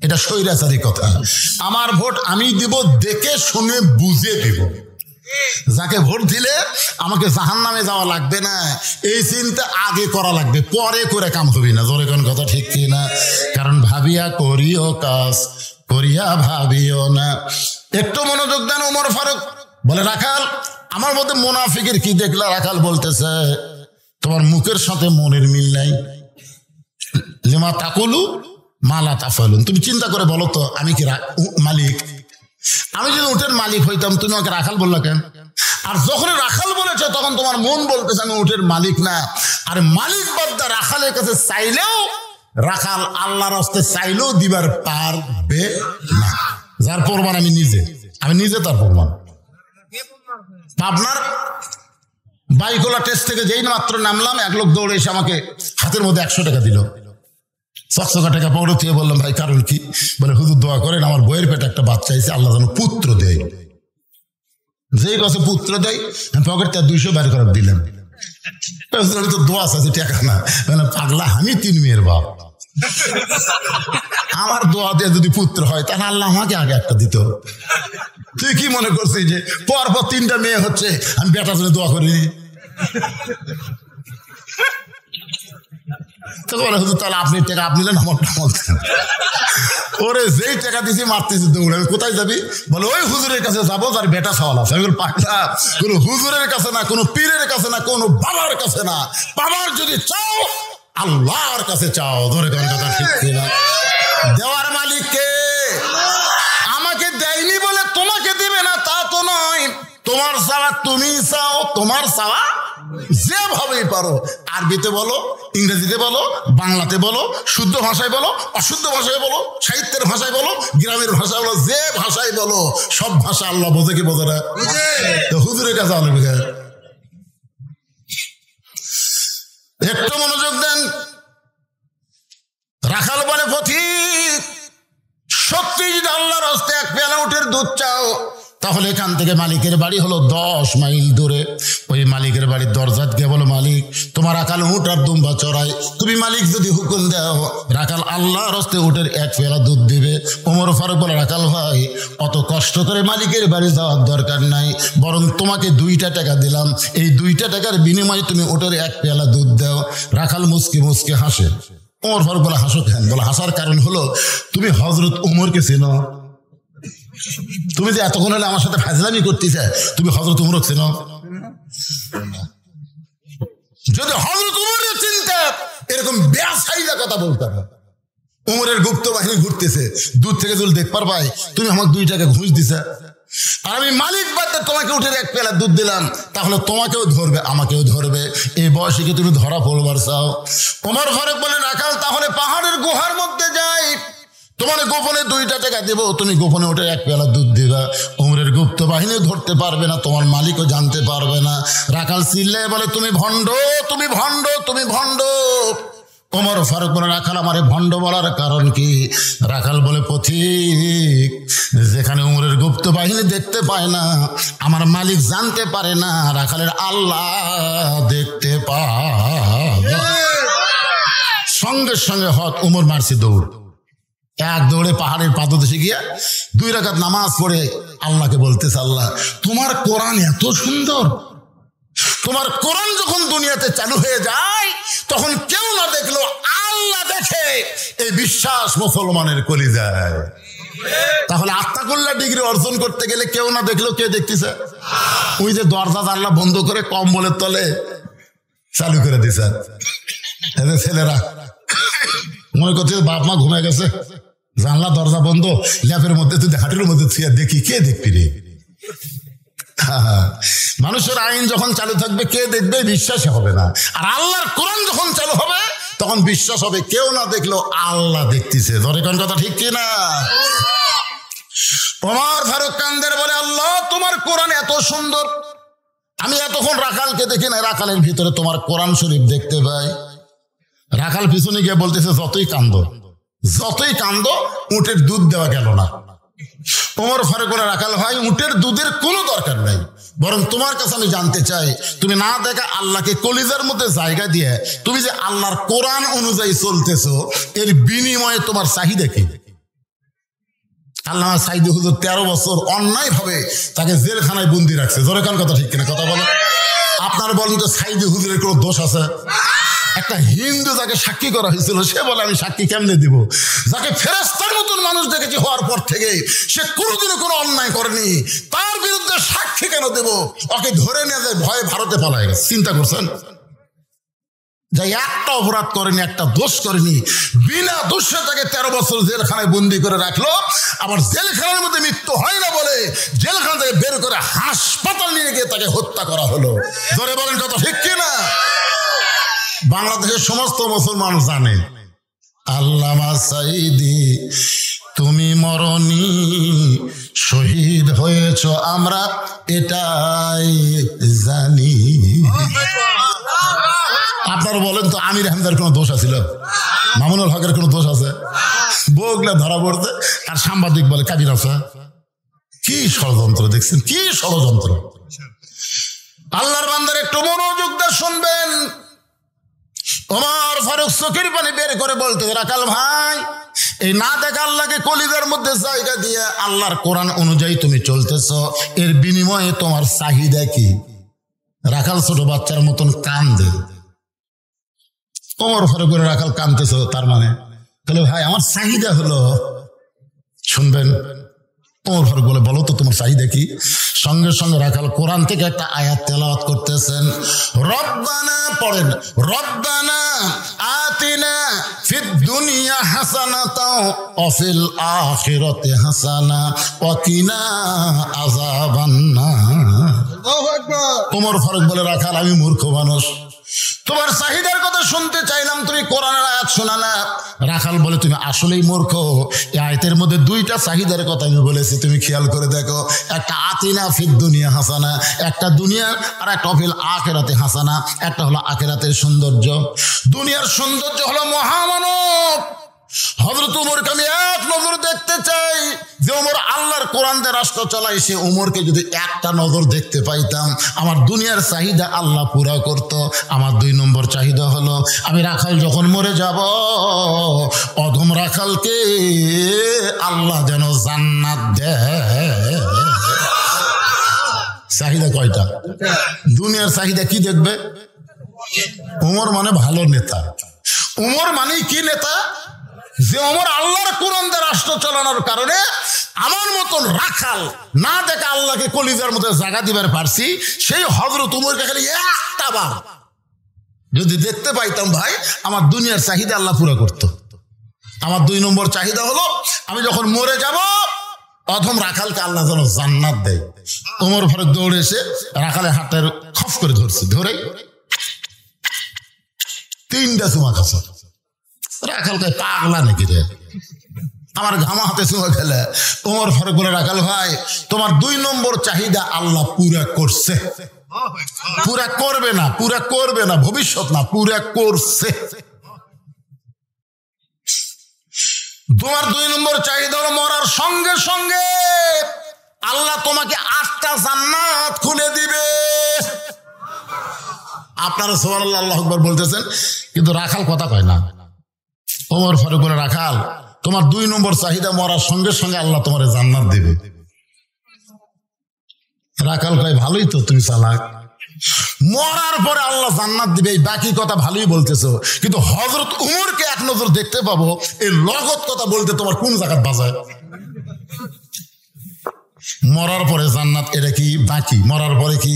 এটা স্বৈরাচারী কথা। আমার ভোট আমি দিব, দেখে শুনে বুঝে দিব। যাকে ভোট দিলে আমাকে জাহান্নামে যাওয়া লাগবে না, এই চিন্তা আগে করা লাগবে, পরে করে কাম হবি না। জোরে কোন কথা ঠিক কি না? কারণ ভাবিয়া করিও কাজ, করিয়া ভাবিও না। একটু মনোযোগ দেন। ওমর ফারুক বলে, রাখাল আমার মধ্যে মুনাফিকের কি দেখলা? রাখাল বলতেছে, তোমার মুখের সাথে মনের মিল নাই। লিমা তাকুলু মালা তাফালুন। তুমি চিন্তা করে বলো তো, আমি কি মালিক? আমি যদি উটের মালিক হইতাম, তুমি আমাকে রাখাল বললা কেন? আর যখন রাখাল বলেছে তখন তোমার মন বলতেছে আমি উটের মালিক না। আর মালিক বাদ্দা রাখালের কাছে চাইলেও, রাখাল আল্লাহর হস্তে চাইলেও দিবার পারবে না। যার প্রমাণ আমি নিজে তার প্রমাণ। আপনার বাইকোলা টেস্ট থেকে যেই মাত্র নামলাম, এক লোক দৌড়ে এসে আমাকে হাতের মধ্যে 100 টাকা দিল। চকচকা টাকা পড়ে দিয়ে বললাম, ভাই কারণ কি? বলে, হুজুর দোয়া করেন, আমার বইয়ের পেটে একটা বাচ্চা আছে, আল্লাহ যেন পুত্র দেয়। যেই কাছে পুত্র দেয়, পকেট তার 200 বের করে দিলেন। আমি তো দোয়া আছে টাকা না, পাগলা, আমি 3 মেয়ের বাপ, আমার দোয়া দিয়ে যদি পুত্র হয় তাহলে আল্লাহ আমাকে আগে একটা দিত। তুই কি মনে করছিস যে পরপর 3টা মেয়ে হচ্ছে আমি বেটার জন্য দোয়া করিনি? তাহলে আপনি টাকা আপনি নেন, আমার ওরে যেই টাকা দিছি মারতেছি দৌড়ে। আমি কোথায় যাবি? বলে, ওই হুজুরের কাছে যাবো যার বেটা সওয়াল আছে। আমি বলি, পাগলা, কোনো হুজুরের কাছে না, কোনো পীরের কাছে না, কোনো বাবার কাছে না। বাবার যদি চাও আল্লাহর কাছে চাও। ধরে কোন কথা ঠিক না? দেওয়ার মালিক কে? আমাকে দেয়নি বলে তোমাকে দিবে না তা তো নয়। তোমার চাওয়া তুমি চাও, তোমার চাওয়া যেভাবেই পারো, আরবিতে বলো, ইংরেজিতে বলো, বাংলাতে বলো, শুদ্ধ ভাষায় বলো, অশুদ্ধ ভাষায় বলো, সাহিত্যের ভাষায় বলো, গ্রামের ভাষায় বলো, যে ভাষায় বলো, সব ভাষা আল্লাহ বোঝে কি বোঝে না? তো হুজুরের কাছে আলো একটু মনোযোগ দেন। রাখাল বলে, পথিক সত্যি যদি আল্লাহর হস্তে 1 পেয়ালা উটের দুধ চাও, তাহলে এখান থেকে মালিকের বাড়ি হলো 10 মাইল দূরে। ওই মালিকের বাড়ির দরজাত গিয়ে বলো, মালিক তোমার রাখাল উট আর দুম্বা চড়ায়, তুমি মালিক যদি হুকুম দাও রাখাল আল্লাহর হস্তে উটের 1 পেয়ালা দুধ দিবে। ওমর ফারুক বলে, রাখাল ভাই অত কষ্ট করে মালিকের বাড়ি যাওয়ার দরকার নাই, বরং তোমাকে 2টা টাকা দিলাম, এই 2টা টাকার বিনিময়ে তুমি উটের 1 পেয়ালা দুধ দাও। রাখাল মুসকে মুসকে হাসে। ওমর ফারুক বলে, হাসো কেন? বলে, হাসার কারণ হলো তুমি হযরত ওমরকে চেনো। তুমি যে এতক্ষণ হলে আমার সাথে ফাজলামি করতেছে, তুমি হযরত ওমরকে চেনো? যদি হযরত ওমরের চিন্তা এরকম বেয়াসাইদা কথা বলতে হবে। ওমরের গুপ্ত বাহিনী ঘুরতেছে, দূর থেকে যদি দেখ পারবাই তুমি আমাকে 2 টাকা ঘুষ দিছে, আর আমি মালিক বাদে তোমাকে উঠে 1 পেয়ালা দুধ দিলাম, তাহলে তোমাকেও ধরবে আমাকেও ধরবে। এই বয়সে কি তুমি ধরা পড়বার চাও? ওমর ফারুক বলে, রাখাল তাহলে পাহাড়ের গুহার মধ্যে যাই, তোমার গোপনে 2টা টাকা দেব, তুমি গোপনে উঠে 1 পেয়ালা দুধ দিবা। ওমরের গুপ্ত বাহিনী ধরতে পারবে না, তোমার মালিকও জানতে পারবে না। রাখাল চিল্লায় বলে, তুমি ভণ্ড, তুমি ভণ্ড, তুমি ভণ্ড। ওমর ফারুক বলে, রাখাল আমারে ভণ্ড বলার কারণ কি? রাখাল বলে, পথিক যেখানে ওমরের গুপ্ত বাহিনী দেখতে পায় না, আমার মালিক জানতে পারে না, রাখালের আল্লাহ দেখতে পায়। সঙ্গে সঙ্গে হঠাৎ ওমর মারছে দৌড়। 1 দৌড়ে পাহাড়ের পাদদেশে গিয়া 2 রাকাত নামাজ পড়ে আল্লাহকে বলতেছে, আল্লাহ তোমার কোরআন এত সুন্দর, তোমার কোরআন যখন দুনিয়াতে চালু হয়ে যায় তখন কেউ না দেখলো আল্লাহ দেখে, এই বিশ্বাস মুসলমানের কলিজায়। তাহলে আত্মাকুল্লাহ ডিগ্রি অর্জন করতে গেলে কেউ না দেখলো কে দেখতেছে? ওই যে দরজা জানলা বন্ধ করে কম্বলের তলে চালু করে দিছে। এদের ছেলেরা মনে করছে বাপ মা ঘুমিয়ে গেছে, জানলা দরজা বন্ধ, ল্যাপের মধ্যে তুই হাটের মধ্যে দেখি, কে দেখবি রে? মানুষের আইন যখন চালু থাকবে কে দেখবে? বিশ্বাসই হবে না। আর আল্লাহর কোরআন যখন চালু হবে তখন বিশ্বাস হবে, কেউ না দেখলো আল্লাহ দেখতেছে। ধরে কোন কথা ঠিক কিনা? ওমর ফারুক কান্দের বলে, আল্লাহ তোমার কোরআন এত সুন্দর, আমি এতক্ষণ রাখালকে দেখি না, রাখালের ভিতরে তোমার কোরআন শরীফ দেখতে পাই। রাখাল পিছনে গিয়ে বলতেছে, যতই কান্দো উটের দুধ দেওয়া গেল না। ওমর ফারুক বলে, রাখাল ভাই উটের দুধের কোনো দরকার নাই, বরং তোমার কাছে আমি জানতে চাই, তুমি না দেখা আল্লাহকে কলিজার মধ্যে জায়গা দিয়ে তুমি যে আল্লাহর কোরআন অনুযায়ী চলতেছো, এর বিনিময়ে তোমার চাহিদা কি? আল্লামা সাইদি হুজুর 13 বছর অন্যায় ভাবে তাকে জেলখানায় বন্দি রাখছে। জোরে কান কথা ঠিক কিনা কথা বলো। আপনারা বলেন তো সাইদি হুজুরের কোনো দোষ আছে? একটা হিন্দু যাকে সাক্ষী করা হয়েছিল সে বলে আমি সাক্ষী কেমনে দিব? যাকে ফেরেশতার মতন মানুষ দেখেছি হওয়ার পর থেকে সে কোনোদিনও কোনো অন্যায় করেনি, তার বিরুদ্ধে সাক্ষী কেন দেব? ওকে ধরে নিয়ে যায় ভয়ে ভারতে পালায় গেছে। চিন্তা করছেন? যাই একটা অপরাধ করেনি, একটা দোষ করেনি, বিনা দোষে তাকে 13 বছর জেলখানায় বন্দি করে রাখলো। আবার জেলখানার মধ্যে মৃত্যু হয় না বলে জেলখানা থেকে বের করে হাসপাতাল নিয়ে গিয়ে তাকে হত্যা করা হলো। ধরে বলেন কথা ঠিক কিনা? বাংলাদেশের সমস্ত মুসলমান জানে আল্লামা সাইদি তুমি মরনি, শহীদ হয়েছ আমরা এটাই জানি। আপনারা বলেন তো আমির আহমেদের কোনো দোষ আছিল? মামুনুল হকের কোনো দোষ আছে? বউগুলা ধরা পড়তে আর সাংবাদিক বলে কাবির আছে। কি ষড়যন্ত্র দেখছেন, কি ষড়যন্ত্র! আল্লাহর বান্দার একটু মনোযোগ দিয়ে শুনবেন। ওমর ফারুক চোখের পানি বের করে বলতে, রাখাল ভাই, এই না দেখা আল্লাহকে কলিজার মধ্যে জায়গা দিয়ে আল্লাহর কোরআন অনুযায়ী তুমি চলতেছ, এর বিনিময়ে তোমার চাহিদা কি? রাখাল ছোট বাচ্চার মতন কান্দে। ওমর ফারুকের রাখাল কান্দতেছ, তার মানে তাহলে ভাই আমার চাহিদা হলো, শুনবেন। ওমর ফারুক বলে বলো তো তোমার চাহিদা কি? সঙ্গে সঙ্গে রাখাল কোরআন থেকে একটা আয়াত তেলাওয়াত করতেছেন। রব্বানা পড়েন, রব্বানা আতিনা ফিদ দুনিয়া হাসানাতাও ওয়া ফিল আখিরাতি হাসানা ওয়া কিনা আযাবান্নার। আল্লাহু আকবার। ওমর ফারুক বলে রাখাল আমি মূর্খ মানুষ, তোমার চাহিদার কথা শুনতে চাইলাম, তুমি কোরআনের আয়াত শোনা না। রাখাল বলে তুমি আসলেই মূর্খ, এই আয়াতের মধ্যে 2টা চাহিদার কথা আমি বলেছি, তুমি খেয়াল করে দেখো। একটা আতিনা ফিদ দুনিয়া হাসানা, একটা দুনিয়া, আর একটা ফিল আখিরাতে হাসানা, একটা হলো আখিরাতের সৌন্দর্য। দুনিয়ার সৌন্দর্য হলো মহামানব হযরত ওমরকে আমি এক নজর দেখতে চাই। যে ওমর আল্লাহর কোরআন দিয়ে রাষ্ট্র চালাইছে, ওমরকে যদি একটা নজর দেখতে পাইতাম, আমার দুনিয়ার চাহিদা আল্লাহ পুরা করত। আমার 2 নম্বর চাহিদা হলো আমি রাখাল যখন মরে যাব, অধম রাখালকে আল্লাহ যেন জান্নাত দেয়। চাহিদা কয়টা? দুনিয়ার চাহিদা কি দেখবে? ওমর মানে ভালো নেতা। ওমর মানে কি নেতা? যে ওমর আল্লাহর কোরআন দিয়ে রাষ্ট্র চালানোর কারণে আমার মতন রাখাল না দেখে আল্লাহকে কলিজার মধ্যে জায়গা দিবার পারছি, সেই হযরত ওমরকে খালি একটা বার যদি দেখতে পাইতাম, ভাই আমার দুনিয়ার চাহিদা আল্লাহ পুরো করতো। আমার 2 নম্বর চাহিদা হলো আমি যখন মরে যাব, অধম রাখালকে আল্লাহ যেন জান্নাত দেয়। ওমর ফারুক দৌড়ে এসে রাখালের হাতের খপ করে ধরছে, ধরে 3টা চুমা খাচ্ছে। রাখালকে পাগলা নাকি রে, আমার ঘামা হাতে চুমা খেলে। ওমর ফারুক বলে রাখাল ভাই তোমার 2 নম্বর চাহিদা আল্লাহ পুরা করছে। পুরা করবে না, পুরা করবে না, ভবিষ্যৎ না, পুরা করছে। তোমার 2 নম্বর চাহিদা হলো মরার সঙ্গে সঙ্গে আল্লাহ তোমাকে 8টা জান্নাত খুলে দিবে। আপনারা সুবহানাল্লাহ আল্লাহু আকবার বলতেছেন, কিন্তু রাখাল কথা কয় না। ওমর ফারুক বলে রাখাল তোমার 2 নম্বর চাহিদা মরার সঙ্গে সঙ্গে আল্লাহ তোমার জান্নাত দিবে। রাখাল কয় ভালোই তো, তুমি চালাক, মরার পরে আল্লাহ জান্নাত দিবে, এই বাকি কথা ভালোই বলতেছো, কিন্তু হযরত ওমরকে এক নজর দেখতে পাবো, এই লগত কথা বলতে তোমার কোন জায়গা বাজায়? মরার পরে জান্নাত, এটা কি বাকি? মরার পরে কি?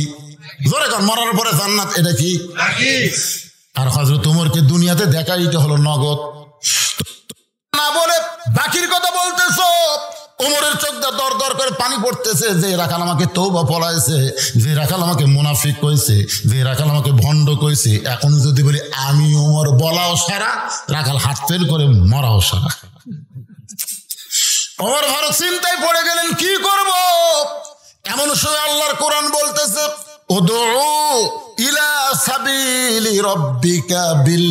জোরে কর, মরার পরে জান্নাত এটা কি বাকি? আর হযরত ওমরকে দুনিয়াতে দেখাই এটা হলো নগদ। না বলে বাকির কথা বলতেছো। ওমরের চোখ দিয়ে দর দর করে পানি পড়তেছে। যে রাখাল আমাকে তওবা পড়াইছে, যে রাখাল আমাকে মুনাফিক কইছে, যে রাখাল আমাকে ভণ্ড কইছে, এখন যদি বলি আমি ওমর বলাও সারা, রাখাল হাত ফেল করে মরাও সারা। ওমর ফারুক চিন্তায় পড়ে গেলেন, কি করব? এমন সময় আল্লাহর কোরআন বলতেছে উদউ ইলা সাবিলি রাব্বিকা বিল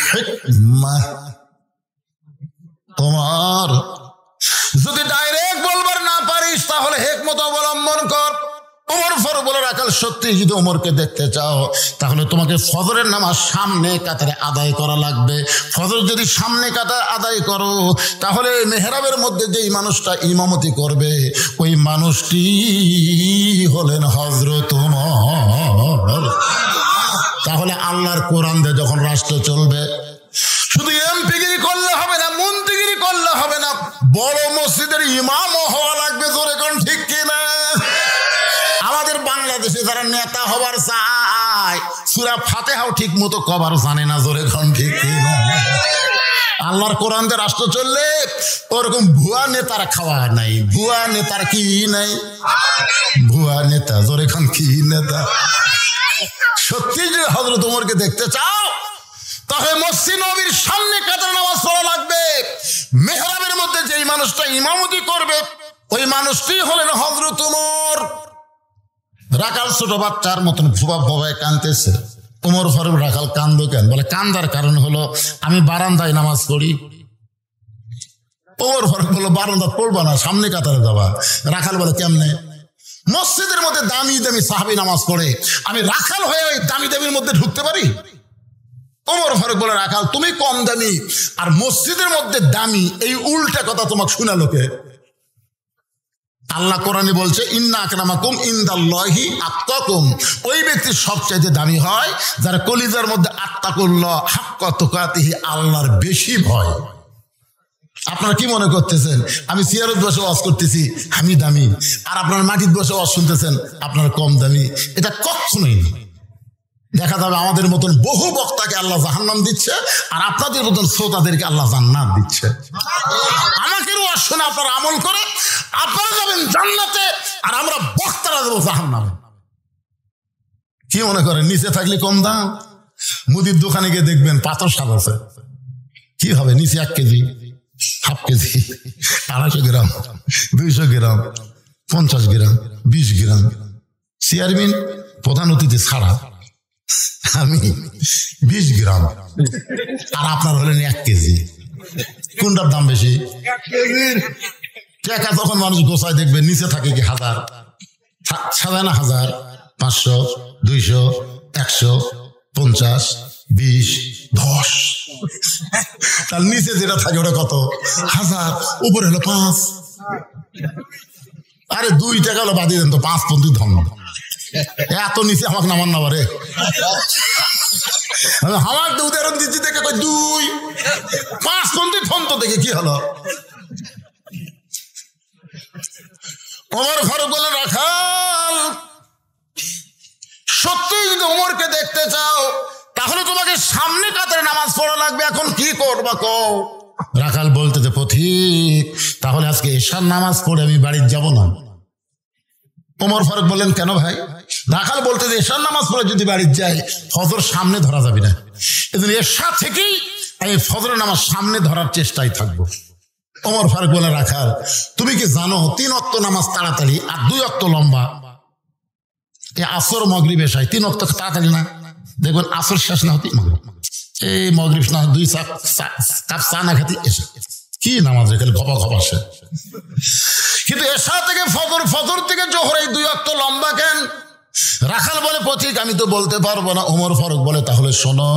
হিকমাহ। তোমার যদি ডাইরেক্ট বলবার না পারিস তাহলে হিকমত অবলম্বন কর। ওমর ফারুক বলে রাখাল সত্যি যদি ওমরকে দেখতে চাও তাহলে তোমাকে ফজরের নামাজ সামনে কাতারে আদায় করা লাগবে। ফজর যদি সামনে কাতারে আদায় করো তাহলে মেহরাবের মধ্যে যেই মানুষটা ইমামতি করবে ওই মানুষটি হলেন হযরত ওমর। তাহলে আল্লাহর কোরআন দিয়ে যখন রাষ্ট্র চলবে শুধু এমপিগিরি করলে হবে না, মন্ত্রীগিরি করলে হবে না, বড় মসজিদের ইমামও হওয়া লাগবে। জোরে কোন ঠিক কিনা? আমাদের বাংলাদেশে যারা নেতা হবার চায় সূরা ফাতিহাও ঠিক মতো কবার জানে না। জোরে কোন ঠিক কিনা? আল্লাহর কোরআন দিয়ে রাষ্ট্র চললে ওরকম ভুয়া নেতার খাওয়া নাই। ভুয়া নেতার কি নাই? ভুয়া নেতা। জোরে কোন কি নেতা? সত্যি যে হযরত ওমরকে দেখতে চাও তাহলে মসজিদ নববীর সামনে কাতারে নামাজ পড়া লাগবে। মেহরাবের মধ্যে যেই মানুষটা ইমামতি করবে ওই মানুষটি হলেন হযরত ওমর। রাখাল ছোট বাচ্চার মতন ফুবা ফুবায় কাঁদতেছে। ওমর ফারুক রাখাল কান্দো কেন? বলে কান্দার কারণ হলো আমি বারান্দায় নামাজ পড়ি। ওমর ফারুক বললো বারান্দা পড়বা না, সামনে কাতারে যাবা। রাখাল বলে কেমনে? মসজিদের মধ্যে দামি দামি সাহাবী নামাজ পড়ে, আমি রাখাল হয়ে ওই দামি দামির মধ্যে ঢুকতে পারি? ওমর ফারুক বলে রাখাল তুমি কম দামি আর মসজিদের মধ্যে দামি, এই উল্টা কথা তোমাকে শোনালো কে? আল্লাহ কোরআনে বলছে ইন্না আকরামাকুম ইনদাল্লাহি আতকাকুম। ওই ব্যক্তি সবচাইতে দামি হয় যার কলিজার মধ্যে আত্তাকুল্লাহ হাক্কা তুকাতিহি, আল্লাহর বেশি ভয়। আপনারা কি মনে করতেছেন আমি সিয়ারত বসে ওয়াজ করতেছি আমি দামি, আর আপনার মাটির বসে ওয়াজ শুনতেছেন আপনার কম দামি? এটা কখনোই না। দেখা যাবে আমাদের মতন বহু বক্তাকে আল্লাহ জাহান্নাম দিচ্ছে আর আপনাদের মতন শ্রোতাদেরকে আল্লাহ জান্নাত দিচ্ছে। আমাকে ওয়াজ শুনে আপনারা আমল করে আপনারা যাবেন জান্নাতে আর আমরা বক্তারা দেবো জাহান্নামে। কি মনে করেন নিচে থাকলে কম দাম? মুদির দোকানে গিয়ে দেখবেন পাথর স্বাদ আছে, কি হবে? নিচে 1 কেজি, হাফ কেজি, 250 গ্রাম, 200 গ্রাম, 50 গ্রাম, 20 গ্রাম। চেয়ারম্যান প্রধান অতিথি ছাড়া আমি 20 গ্রাম আর আপনার হলেন 1 কেজি। কোনটার দাম বেশি? টাকা তখন মানুষ গোছায় দেখবে নিচে থাকে কি 1000, সাজায় না 1000, 500, 200, 100, 50, 20, 10। তার নিচে যেটা থাকে ওটা কত? 1000, উপরে হলো 5। আরে 2 টাকা হলো বাদিয়ে দেন তো, 5 পন্থী ধর্ম। এত নিচে আমাকে নামান না পারে। আমার উদাহরণ দিচ্ছি দেখে 2, 5 পন্থী ধন তো দেখে কি হলো? ওমর ফারুক বলে রাখাল সত্যি যদি ওমরকে দেখতে চাও তাহলে তোমাকে সামনে কাতারে নামাজ পড়া লাগবে। এখন কি করবা কও? রাখাল বলতে যে পথিক তাহলে আজকে এশার নামাজ পড়ে আমি বাড়ি যাব না। ওমর ফারুক বললেন কেন ভাই? রাখাল বলতে যে এশার নামাজ পড়ে যদি বাড়ি যাই ফজর সামনে ধরা যাবে না, এজন্য এশা থেকেই আমি ফজরের নামাজ সামনে ধরার চেষ্টায় থাকবো। ওমর ফারুক বলে রাখাল তুমি কি জানো 3 ওয়াক্ত নামাজ তাড়াতাড়ি আর 2 ওয়াক্ত লম্বা? এই আসর মাগরিব এশায় 3 ওয়াক্ত তাড়াতাড়ি না, দেখবেন আসর শেষ না হতে মাগরিব, এই মাগরিব না 2 কাপ চা না খেতে এসে কি নামাজ রেখে ঘপা ঘপা আসে। কিন্তু এশা থেকে ফজর, ফজর থেকে জোহর, এই 2 ওয়াক্ত লম্বা কেন? রাখাল বলে পথিক আমি তো বলতে পারবো না। ওমর ফারুক বলে তাহলে শোনো,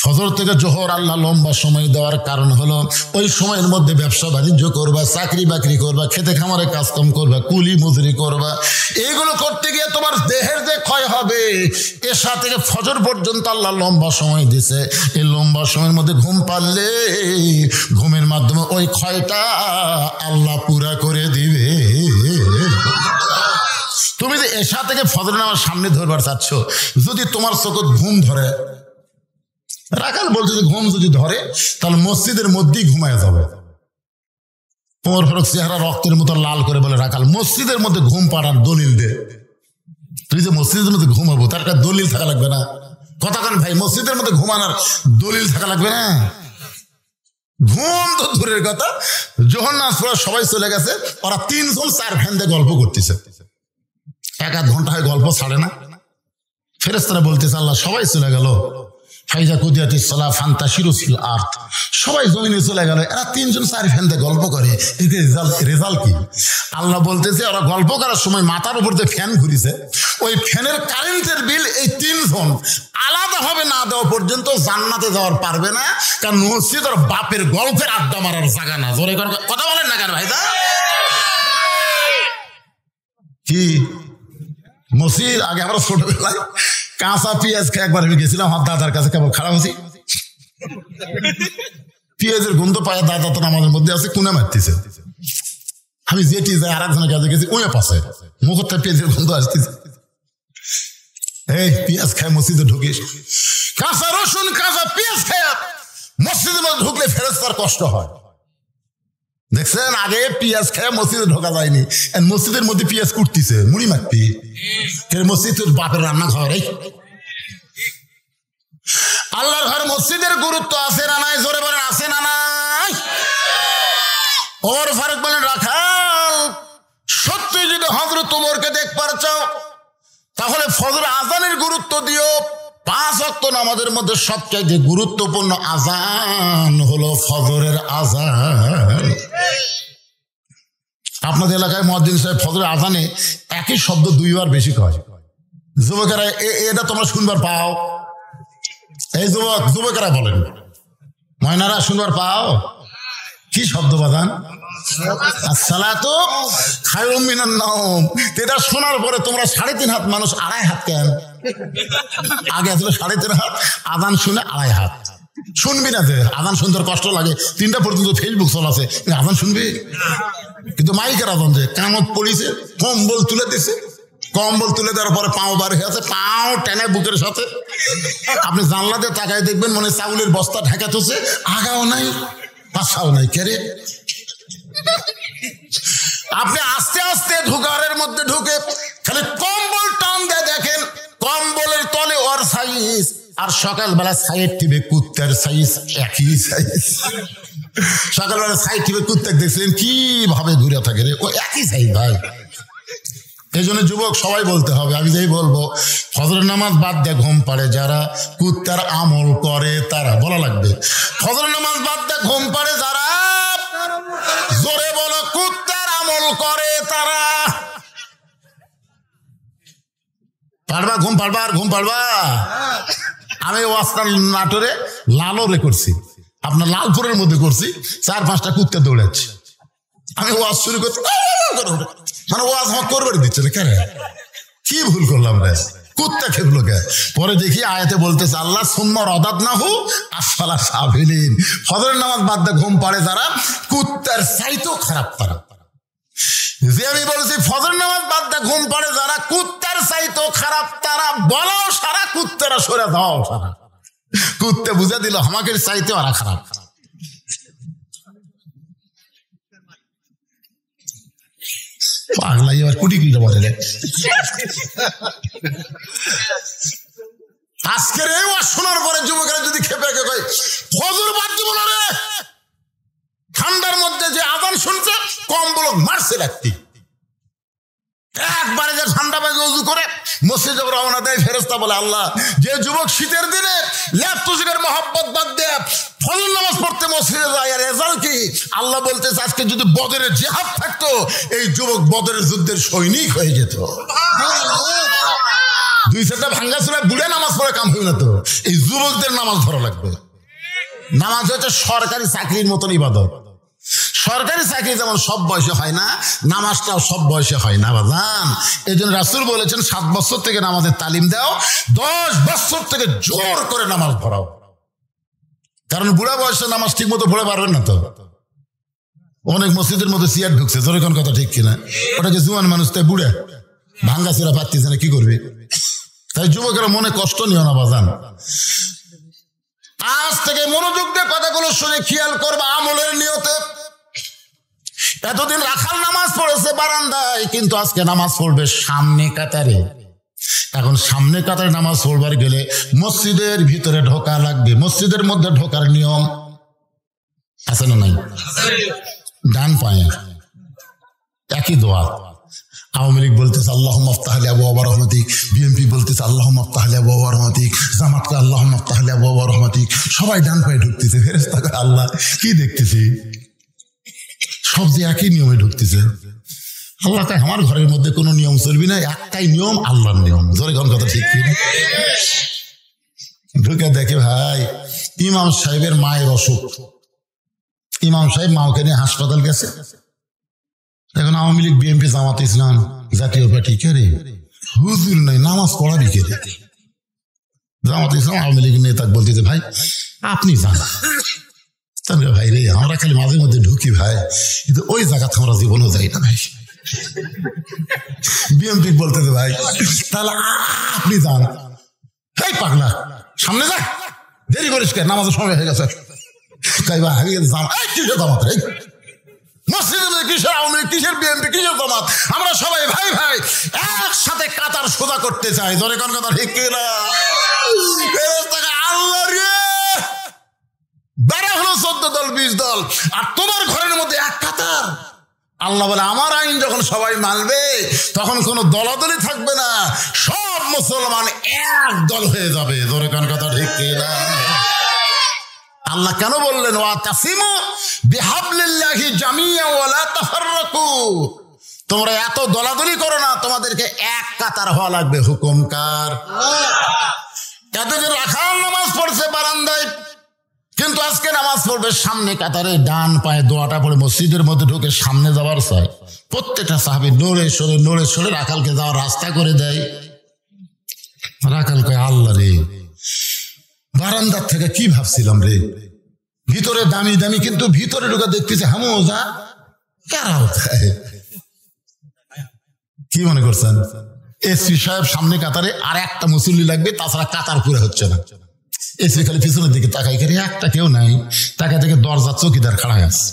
ফজর থেকে জোহর আল্লাহ লম্বা সময় দেওয়ার কারণ হলো ওই সময়ের মধ্যে ব্যবসা বাণিজ্য করবা, চাকরি বাকরি করবা, খেতে খামারে কাজকাম করবা, কুলি মজুরি করবা। এইগুলো করতে গিয়ে তোমার দেহের যে ক্ষয় হবে, এশা থেকে ফজর পর্যন্ত আল্লাহ লম্বা সময় দিছে। এই লম্বা সময়ের মধ্যে ঘুম পারলে ঘুমের মাধ্যমে ওই ক্ষয়টা আল্লাহ পুরা করে দিবে। তুমি যে এশা থেকে ফজর নামাজ সামনে ধরবার চাচ্ছ, যদি তোমার চোখে ঘুম ধরে, রাখাল বলছে যে ঘুম যদি ধরে তাহলে মসজিদের মধ্যেই ঘুমায় যাবে। ওমর ফারুক চেহারা রক্তের মতো লাল করে বলে রাখাল মসজিদের মধ্যে ঘুম পাড়ার দলিল দে। তুই যে মসজিদের মধ্যে ঘুমাবো তার একটা দলিল থাকা লাগবে না? কথা কেন ভাই, মসজিদের মধ্যে ঘুমানোর দলিল থাকা লাগবে না? ঘুম তো দূরের কথা, যখন নাচ পড়া সবাই চলে গেছে, ওরা 3 জন 4 ফ্যান গল্প করতেছে, 1-1 ঘন্টা হয় গল্প ছাড়ে না। ফেরেশতারা বলতেছে আল্লাহ সবাই চলে গেল, ফাইজা কুদিয়াতিস সালাহ ফান্তাশিরু ফিল আরদ, সবাই জমিনে চলে গেল। এরা তিনজন চার ফ্যানতে গল্প করে, রেজাল্ট কি? আল্লাহ বলতেছে ওরা গল্প করার সময় মাথার উপর যে ফ্যান ঘুরিছে, ওই ফ্যানের কারেন্টের বিল এই তিনজন আলাদা হবে না দেওয়া পর্যন্ত জান্নাতে যাওয়ার পারবে না, কারণ মসজিদ ওর বাপের গল্পের আড্ডা মারার জায়গা না। জোরে কথা বলেন না কেন ভাইদা? কি মসজিদ? আগে আমরা ছোটবেলায় কাঁচা পেঁয়াজ খেয়ে একবার আমি গেছিলাম আমার দাদার কাছে, কেমন খারাপ হয়েছি, পেঁয়াজের গন্ধ পায়, দাদা তো আমাদের মধ্যে আছে, কুনা মারতেছে। আমি যেটি যাই আর একজনের কাছে গেছি, ওই পাশে মুখটা পেঁয়াজের গন্ধ আসতেছে। এই পেঁয়াজ খায় মসজিদে ঢুকিস, কাঁচা রসুন কাঁচা পেঁয়াজ খায় মসজিদের মধ্যে ঢুকলে ফেরেশতার কষ্ট হয়। দেখছেন, আগে পেঁয়াজ খেয়ে মসজিদে ঢোকা যায়নি, মসজিদের মধ্যে পেঁয়াজ কুটতিছে, মুড়ি মারতি। মসজিদ বাপের রান্না ঘর। আল্লাহর ঘর মসজিদের গুরুত্ব আছে না নাই? জোরে বলেন আছে না নাই? ওমর ফারুক বলেন, রাখাল সত্যি যদি হযরত ওমরকে দেখবার চাও তাহলে ফজর আজানের গুরুত্ব দিও। 5 ওয়াক্ত নামাজের মধ্যে সবচাইতে গুরুত্বপূর্ণ আজান হলো ফজরের আজান। আপনাদের এলাকায় মুয়াজ্জিন সাহেব ফজরের আজানে একই শব্দ 2 বার বেশি কয়। যুবকেরা এটা তোমরা শুনবার পাও? এই যুবকেরা বলেন, ময়নারা শুনবার পাও? কি শব্দ বাজান? আসসালাতু খায়রুম মিনান নাওম। এটা শোনার পরে তোমরা 3.5 হাত মানুষ 2.5 হাত কেন? আগে আসলে 3.5 হাত, আজান শুনে 2.5 হাত। শুনবি না যে আজান শুনতে কষ্ট লাগে, 3টা পর্যন্ত ফেসবুক চলাছে, আজান শুনবি? কিন্তু মাইকের আজান যে কামত পড়িছে, কম্বল তুলে দিছে, কম্বল তুলে দেওয়ার পরে পাও বার হয়ে আছে, পাও টেনে বুকের সাথে। আপনি জানলাতে তাকায় দেখবেন মনে চাউলের বস্তা ঢাকা তুলছে, আগাও নাই পাশাও নাই। কেরে আপনি আস্তে আস্তে ঘরের মধ্যে ঢুকে খালি কম্বল টান দিয়ে দেখেন, কম্বলের তলে ওর সাইজ আর সকালবেলা সাইড টিভি কুত্তার সাইজ একই সাইজ। সকালবেলা সাইড টিভি কুত্তা দেখছিলেন কিভাবে ঘুরে থাকে রে, ও একই সাইজ ভাই। এই জন্য যুবক সবাই বলতে হবে, আমি যেই বলবো, ফজরের নামাজ বাদ দিয়ে ঘুম পাড়ে যারা কুত্তার আমল করে তারা, বলা লাগবে ফজরের নামাজ বাদ দিয়ে ঘুম পাড়ে যারা, জোরে বলো কুত্তার আমল করে তারা। পারবা ঘুম পারবা? আর ঘুম পারবা? আমি ওয়াজটা নাটোরে লালরে করছি, আপনার লালপুরের মধ্যে করছি, 4-5টা কুত্তা দৌড়াচ্ছি। আমি ওয়াজ শুরু করছি, মানে ওয়াজ আমার করবার দিচ্ছে না কেন? কি ভুল করলাম রে? কুত্তা খেপলো কে? পরে দেখি আয়াতে বলতেছে আল্লাহ সুম্মা রাদাদনাহু আসফালা সাফিলিন। ফজরের নামাজ বাদ দিয়ে ঘুম পাড়ে যারা কুত্তার চাইতেও খারাপ তারা। যে আমি বলছি ফজরের নামাজ বাদ দিয়ে ঘুম পাড়ে যারা কুত্তার চাইতেও খারাপ তারা, বলো সারা কুত্তারা সরে দাও সারা। কুত্তে বুঝে দিল আমাকে চাইতে ওরা খারাপ। পাগলা এবার কুটি কিলো বলে রে। আজকের এই ওয়াজ শোনার পরে যুবকেরা যদি খেপে কয় ফজর বাদ দিব না রে, ঠান্ডার মধ্যে যে আজান শুনছে কম্বল মারছে রাখতি, একবারে যে ঠান্ডা বাজে উজু করে মসজিদে রওনা দেয়, ফেরেশতা বলে আল্লাহ যে যুবক শীতের দিনে ল্যাপটুসিকের মহব্বত বাদ দেয় ফজর নামাজ পড়তে মসজিদে যায়, আর রেজাল্ট কি? আল্লাহ বলতেছে আজকে যদি বদরের জিহাদ থাকতো এই যুবক বদরের যুদ্ধের সৈনিক হয়ে যেত। 2-4টা ভাঙ্গা চুলা বুড়ে নামাজ পড়ে কাম হই না তো, এই যুবকদের নামাজ ধরা লাগবে। নামাজ হচ্ছে সরকারি চাকরির মতন ইবাদত। সরকারি চাকরি যেমন সব বয়সে হয় না, নামাজটাও সব বয়সে হয় না বাজান। এই জন্য রাসূল বলেছেন 7 বছর থেকে নামাজের তালিম দাও, 10 বছর থেকে জোর করে নামাজ পড়াও। কারণ বুড়া বয়সে নামাজ ঠিক মতো পড়ে পারবেন না তো। অনেক মসজিদের মধ্যে চেয়ার ঢুকছে, জোরে কোন কথা ঠিক কিনা? ওটাকে জুয়ান মানুষ, তাই বুড়া ভাঙ্গা চেরা পাচ্ছিস না, কি করবে? তাই যুবকেরা মনে কষ্ট নিও না বাজান। আজ থেকে মনোযোগ দিয়ে কথাগুলো শুনে খেয়াল করবা আমলের নিয়তে। এতদিন রাখাল নামাজ পড়েছে বারান্দায়, কিন্তু আজকে নামাজ পড়বে সামনে কাতারে। এখন সামনে কাতারে নামাজ পড়বার গেলে মসজিদের ভিতরে ঢোকা লাগবে। মসজিদের মধ্যে ঢোকার নিয়ম আছে না নাই? ডান পায়ে একই দোয়া, আওয়ামী লীগ বলতেছে আল্লাহুম্মা আফতাহ লি আবওয়াব রাহমাতিক, বিএনপি বলতেছে আল্লাহুম্মা আফতাহ লি আবওয়াব রাহমাতিক, জামাতকে আল্লাহুম্মা আফতাহ লি আবওয়াব রাহমাতিক। সবাই ডান পায়ে ঢুকতেছে। ফেরেশতা কয় আল্লাহ কি দেখতেছি, সব যে একই নিয়মে ঢুকতেছে। আল্লাহ কয় আমার ঘরের মধ্যে কোনো নিয়ম চলবি না, একটাই নিয়ম, আল্লাহর নিয়ম। জোরে কোন কথা ঠিক কি? ঢুকে দেখে ভাই ইমাম সাহেবের মায়ের অসুখ। ইমাম সাহেব মাকে নিয়ে হাসপাতাল গেছে। এখন আওয়ামী লীগ, বিএনপি, জামাত ইসলাম, জাতীয় পার্টি কে রে হুজুর নাই, নামাজ পড়াবি কে রে? জামাত ইসলাম আওয়ামী লীগ নেতা বলতেছে ভাই আপনি যান। ভাই রে আমরা খালি মাঝে মধ্যে ঢুকি ভাই, কিন্তু ওই জায়গাতে আমরা জীবনও যাই না ভাই। বিএনপি বলতেছে ভাই তাহলে আপনি যান। এই পাগলা সামনে যা, দেরি করিস কে, নামাজের সময় হয়ে গেছে। আমরা সবাই ভাই ভাই একসাথে কাতার সোজা করতে চাই। ধরে কোন কথা ঠিক কিনা? আল্লাহ রে বেড়া হলো 14 দল 20 দল, আর তোমার ঘরের মধ্যে এক কাতার। আল্লাহ বলে আমার আইন যখন সবাই মানবে তখন কোনো দলাদলি থাকবে না, সব মুসলমান এক দল হয়ে যাবে। ধরে কোন কথা ঠিক কিনা? আল্লাহ কেন বললেন ওয়াতাসিমু বিহাবলিল্লাহি জামিয়া ওয়া লা তাফাররাকু? তোমরা এত দলাদলি করো না, তোমাদেরকে এক কাতার হওয়া লাগবে। হুকুম কার? এতদিন রাখাল নামাজ পড়ছে বারান্দায়, কিন্তু আজকে নামাজ পড়বে সামনে কাতারে, ডান পায়ে দোয়াটা পড়ে মসজিদের মধ্যে ঢুকে সামনে যাওয়ার চায়। প্রত্যেকটা সাহাবী নড়ে সরে রাখালকে যাওয়ার রাস্তা করে দেয়। রাখাল কয় আল্লাহ রে বারান্দার থেকে কি ভাবছিলাম রে, ভিতরে দামি দামি, কিন্তু ভিতরে ঢুকে দেখতেছে হামোজা কারাও। কি মনে করছেন? এসপি সাহেব সামনে কাতারে, আর একটা মুসল্লি লাগবে, তাছাড়া কাতার পুরো হচ্ছে না। এসপি খালি পিছনের দিকে তাকাই করে, একটা কেউ নাই। তাকে দেখে দরজা চৌকিদার খাড়া আছে।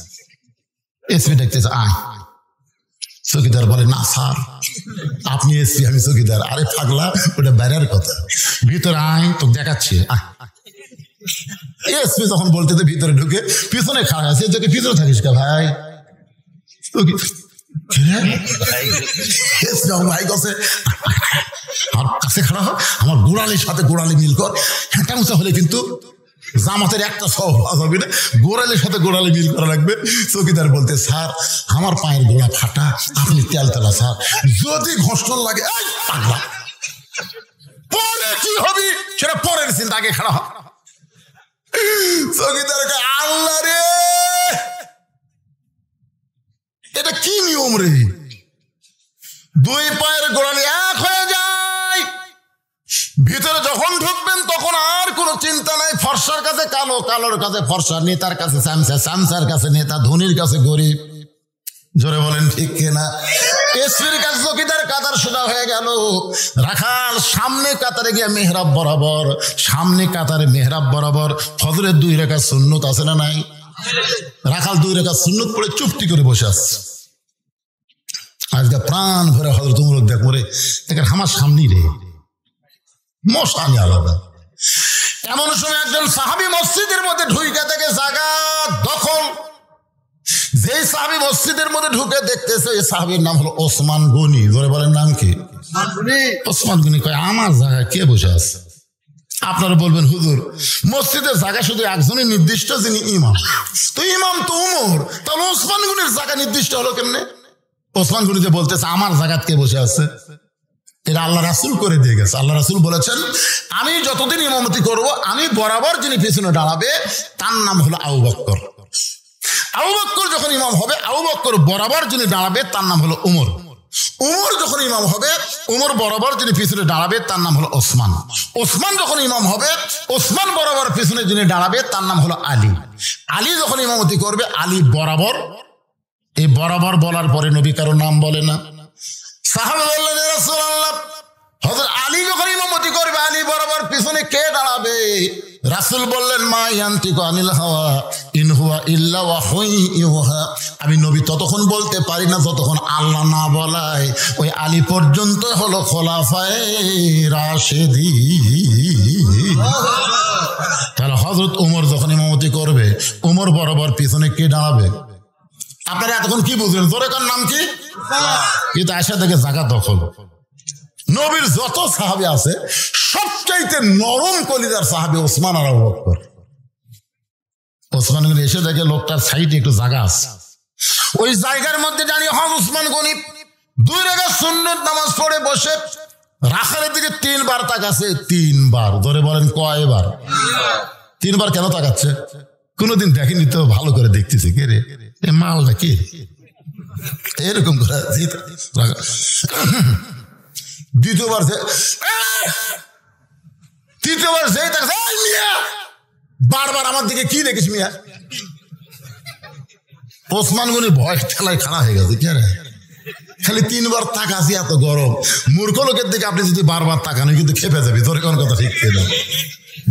এসপি দেখতেছে আয়। চৌকিদার বলে না স্যার আপনি এসপি, আমি চৌকিদার। আরে পাগলা ওটা বাইরের কথা, ভিতরে আয় তো দেখাচ্ছি। এসপি যখন বলতেছে ভিতরে ঢুকে পিছনে খাড়া আছে, তোকে পিছনে থাকিস কা ভাই? ভাই কাছে আর কাছে খাড়া হয়, আমার গোড়ালির সাথে গোড়ালি মিল কর। হ্যাঁ উঁচা হলে কিন্তু জামাতের একটা সব হবে না, গোড়ালির সাথে গোড়ালি মিল করা লাগবে। চৌকিদার বলতে স্যার আমার পায়ের গোড়া ফাটা, আপনি তেলতেলা স্যার, যদি ঘর্ষণ লাগে পাগলা পরে কি হবি সেটা পরের চিন্তা, আগে খাড়া হয়। চৌকিদারকে আল্লাহ রে এটা কি নিয়ম রে? দুই পায়ের গোড়ালি এক হয়ে যায়। ভিতরে যখন ঢুকবেন তখন আর কোনো চিন্তা নাই। ফর্সার কাছে কালো, কালোর কাছে ফর্সা, নেতার কাছে চামচা, চামচার কাছে নেতা, ধনীর কাছে গরিব। জোরে বলেন ঠিক কিনা? এসপির কাছে চৌকিদার কাতার সোজা হয়ে গেল। রাখাল সামনে কাতারে গিয়ে মেহরাব বরাবর, সামনে কাতারে মেহরাব বরাবর ফজরের 2 রাকাত সুন্নত আছে না নাই? রাখাল 2 রাকাত সুন্নত পড়ে চুপটি করে বসে আছে। আজকে প্রাণ ভরে হযরত উমর দেখ মরে দেখেন আমার সামনেই রে, মশানি আলাদা। এমন সময় একজন সাহাবী মসজিদের মধ্যে ঢুকে থেকে জায়গা দখল। যেই সাহাবী মসজিদের মধ্যে ঢুকে দেখতেছে, এই সাহাবীর নাম হলো ওসমান গনি। ধরে বলেন নাম কি? ওসমান গনি। কয় আমার জায়গায় কে বসে আছে? আপনারা বলবেন হুজুর মসজিদের জায়গা শুধু একজনই নির্দিষ্ট, যিনি ইমাম। তো ইমাম তো উমর, তাহলে ওসমান গনির জায়গা নির্দিষ্ট হলো কেমনে? ওসমান গনি যে বলতেছে আমার জায়গায় কে বসে আছে, এটা আল্লাহ রাসূল করে দিয়ে গেছে। আল্লাহ রাসূল বলেছেন আমি যতদিন ইমামতি করব, আমি বরাবর যিনি পিছনে দাঁড়াবে তার নাম হলো আবু বকর। আবু বকর যখন ইমাম হবে, আবু বকর বরাবর যিনি দাঁড়াবে তার নাম হলো উমর। উমর যখন ইমাম হবে, উমর বরাবর যিনি পিছনে দাঁড়াবে তার নাম হলো ওসমান। ওসমান যখন ইমাম হবে, ওসমান বরাবর পিছনে যিনি দাঁড়াবে তার নাম হলো আলী। আলী যখন ইমামতি করবে, আলী বরাবর। এই বরাবর বলার পরে নবী কারো নাম বলে না। সাহাবা বললেন ইয়া রাসূলুল্লাহ হযরত আলী যখন ইমামতি করবে, আলী বরাবর পিছনে কে দাঁড়াবে? রাসূল বললেন মা ইয়ান্তিকু আনিল হাওয়া ইন হুয়া ইল্লা ওয়াহয়ুন ইউহা। আমি নবী ততক্ষণ বলতে পারি না যতক্ষণ আল্লাহ না বলায়। ওই আলী পর্যন্ত হলো খোলাফায়ে রাশেদিন। তাহলে হযরত ওমর যখন ইমামতি করবে, ওমর বরাবর পিছনে কে দাঁড়াবে? আপনারা এতক্ষণ কি বুঝলেন? জোরে কার নাম কি? কিন্তু আয়সা থেকে জায়গা দখল। নবীর যত সাহাবী আছে সবচাইতে নরম কলিজার সাহাবী ওসমান আর আবু বকর। ওসমান গনি এসে দেখে লোকটার সাইডে একটু জায়গা আছে, ওই জায়গার মধ্যে দাঁড়িয়ে হন ওসমান গনি 2 রাকাত সুন্নত নামাজ পড়ে বসে রাখালের দিকে 3 বার তাকাচ্ছে। 3 বার। ধরে বলেন কয়বার? 3 বার। কেন তাকাচ্ছে? কোনোদিন দেখেনি তো, ভালো করে দেখতেছে। কে রে এ মালটা কি এরকম করে? দ্বিতীয়বার তৃতীয়বার সেই তাকাচ্ছে, মিয়া বারবার আমার দিকে কি দেখিস মিয়া? ওসমান গনি ভয় ঠেলায় খাড়া হয়ে গেছে। কে রে খালি 3 বার তাকাছি, এত গরম? মূর্খ লোকের দিকে আপনি যদি বারবার তাকান কিন্তু খেপে যাবি। তোর কোন কথা ঠিক ছিল?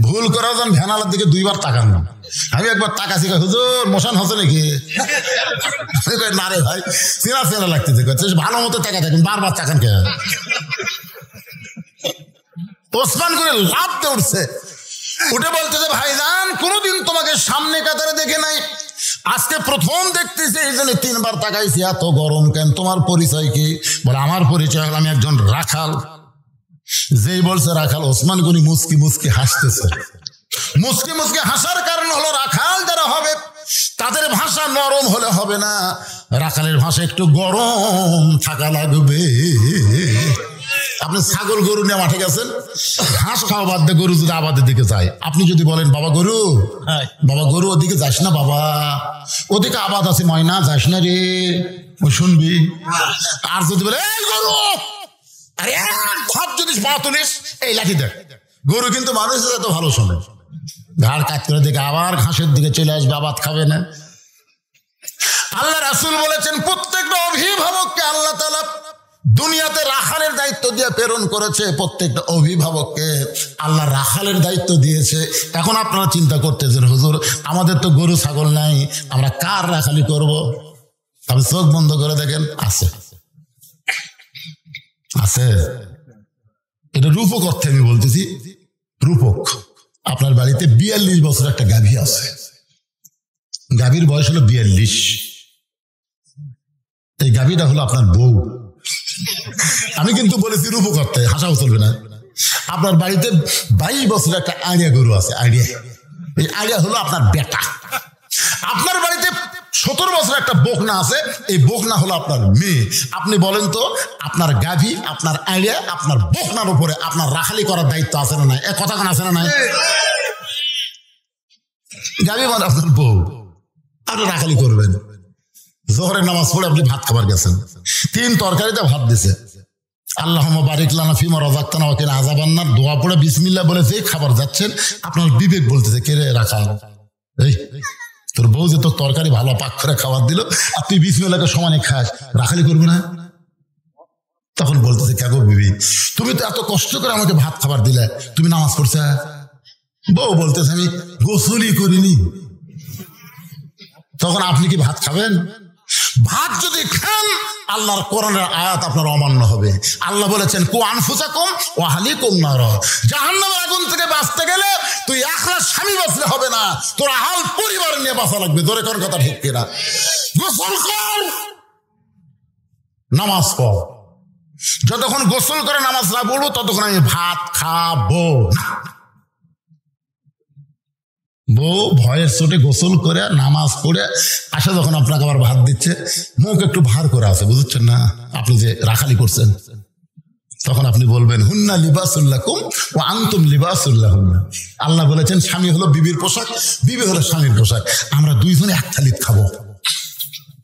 ভুল করা যান ভ্যানালার দিকে 2 বার তাকান না। আমি একবার তাকাছি, হুজুর মশান হচ্ছে নাকি? না রে ভাই, চেনা চেনা লাগতেছে। ভালো মতো তাকা থাকেন, বারবার তাকান কে? ওসমান গনি লাফ দিয়ে উঠছে, উঠে বলতেছে ভাইজান কোনোদিন তোমাকে সামনে কাতারে দেখে নাই, আজকে প্রথম দেখতেছি, এই জন্য 3 বার তাকাইছি। এত গরম কেন? তোমার পরিচয় কি? বলে আমার পরিচয় হল আমি একজন রাখাল। যেই বলছে রাখাল, ওসমান গনি মুচকি মুচকি হাসতেছে। মুচকি মুচকি হাসার কারণ হলো রাখাল যারা হবে তাদের ভাষা নরম হলে হবে না, রাখালের ভাষা একটু গরম থাকা লাগবে। আপনি ছাগল গরু নিয়ে মাঠে গেছেন, ঘাস খাওয়া বাদ দিয়ে গরু যদি আবাদের দিকে যায়, আপনি যদি বলেন বাবা গরু ওদিকে যাস না বাবা, ওদিকে আবাদ আছে ময়না, যাস না রে, ওই শুনবি। আর যদি বলে এই গরু, আরে খপ যদি পা তুলিস, এই লাঠি দেখ। গরু কিন্তু মানুষের এত ভালো শোনে, ঘাড় কাট করে দেখে আবার ঘাসের দিকে চলে আসবে, আবাদ খাবে না। আল্লাহ রাসূল বলেছেন প্রত্যেকটা অভিভাবককে আল্লাহ তাআলা দুনিয়াতে রাখালের দায়িত্ব দিয়ে প্রেরণ করেছে। প্রত্যেকটা অভিভাবককে আল্লাহ রাখালের দায়িত্ব দিয়েছে। এখন আপনারা চিন্তা করতেছেন হুজুর আমাদের তো গরু ছাগল নাই, আমরা কার রাখালি করব? আপনি চোখ বন্ধ করে দেখেন, আছে আছে। এটা রূপক অর্থে আমি বলতেছি, রূপক। আপনার বাড়িতে 42 বছর একটা গাভী আছে, গাভীর বয়স হলো 42। এই গাভীটা হলো আপনার বউ। আমি কিন্তু বলেছি রূপক অর্থে, হাসাও চলবে না। আপনার বাড়িতে 22 বছর একটা আড়িয়া গরু আছে, আড়িয়া। এই আড়িয়া হলো আপনার বেটা। আপনার বাড়িতে 17 বছর একটা বকনা আছে, এই বকনা হলো আপনার মেয়ে। আপনি বলেন তো আপনার গাভী, আপনার আড়িয়া, আপনার বকনার উপরে আপনার রাখালি করার দায়িত্ব আছে না নাই? এক কথা কেন আছে না নাই? গাভী মানে আপনার বউ, আপনি রাখালি করবেন। জোহরের নামাজ পড়ে আপনি ভাত খাবার গেছেন, 3 তরকারিতে ভাত দিছে, আল্লাহুম্মা বারিক লানা ফিমা রাযাকতানা ওয়া কিনা আযাবান্নার দোয়া পড়ে বিসমিল্লাহ বলে যে খাবার যাচ্ছেন, আপনার বিবেক বলতেছে কে রে রাখাল, এই তোর বউ যে তোর তরকারি ভালো পাক করে খাবার দিল, আর তুই বিসমিল্লাহকে সমানে খাস, রাখালি করবি না? তখন বলতেছে কে গো বিবি, তুমি তো এত কষ্ট করে আমাকে ভাত খাবার দিলে, তুমি নামাজ পড়ছে? বউ বলতেছে আমি গোসলই করিনি। তখন আপনি কি ভাত খাবেন? ভাত যদি খান আল্লাহর কোরআনের আয়াত আপনার অমান্য হবে। আল্লাহ বলেছেন কু আনফুসাকুম ওয়া আহলিকুম নার, জাহান্নামের আগুন থেকে বাঁচতে গেলে তুই একলা স্বামী বাঁচলে হবে না, তোর আহল পরিবার নিয়ে বাঁচা লাগবে। ধরে কোন কথা ঠিক কিনা? গোসল কর, নামাজ পড়। যতক্ষণ গোসল করে নামাজ না পড়বো ততক্ষণ আমি ভাত খাবো না। বউ ভয়ের চোটে গোসল করে নামাজ পড়ে আসে, যখন আপনাকে আবার ভাত দিচ্ছে, মুখ একটু ভার করে আছে, বুঝছেন না আপনি যে রাখালি করছেন, তখন আপনি বলবেন হুন্না লিবাসুল লাকুম ওয়া আনতুম লিবাসুল লাহুন্না। আল্লাহ বলেছেন স্বামী হলো বিবির পোশাক, বিবি হলো স্বামীর পোশাক, আমরা দুইজনে এক থালিত খাবো।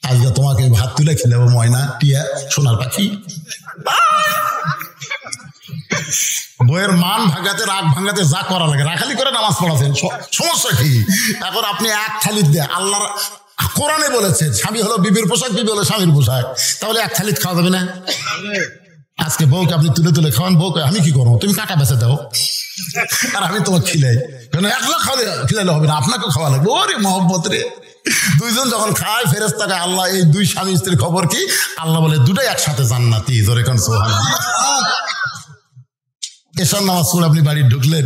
আজকে তোমাকে ভাত তুলে খেলাবো ময়না, টিয়া, সোনার পাখি। বইয়ের মান ভাঙাতে, রাগ ভাঙাতে যা করা লাগে, রাখালি করে নামাজ পড়াছেন, সমস্যা কি? এখন আপনি এক থালিত দেয়, আল্লাহর কোরআনে বলেছে স্বামী হলো বিবির পোশাক, বিবি হলো স্বামীর পোশাক, তাহলে এক থালিত খাওয়া যাবে না? আজকে বউকে আপনি তুলে তুলে খাওয়ান, বউকে আমি কি করবো, তুমি কাটা বেঁচে দাও আর আমি তোমাকে খিলাই, কেন একলা খাওয়ালে খিলাইলে হবে না, আপনাকে খাওয়া লাগবে। ওরে মহব্বত রে, দুইজন যখন খায় ফেরেশতাকে আল্লাহ এই 2 স্বামী স্ত্রীর খবর কি? আল্লাহ বলে দুটাই একসাথে জান্নাতি। জোরে কোন সুবহানাল্লাহ। এসার নামাজ পড়ে আপনি বাড়ি ঢুকলেন,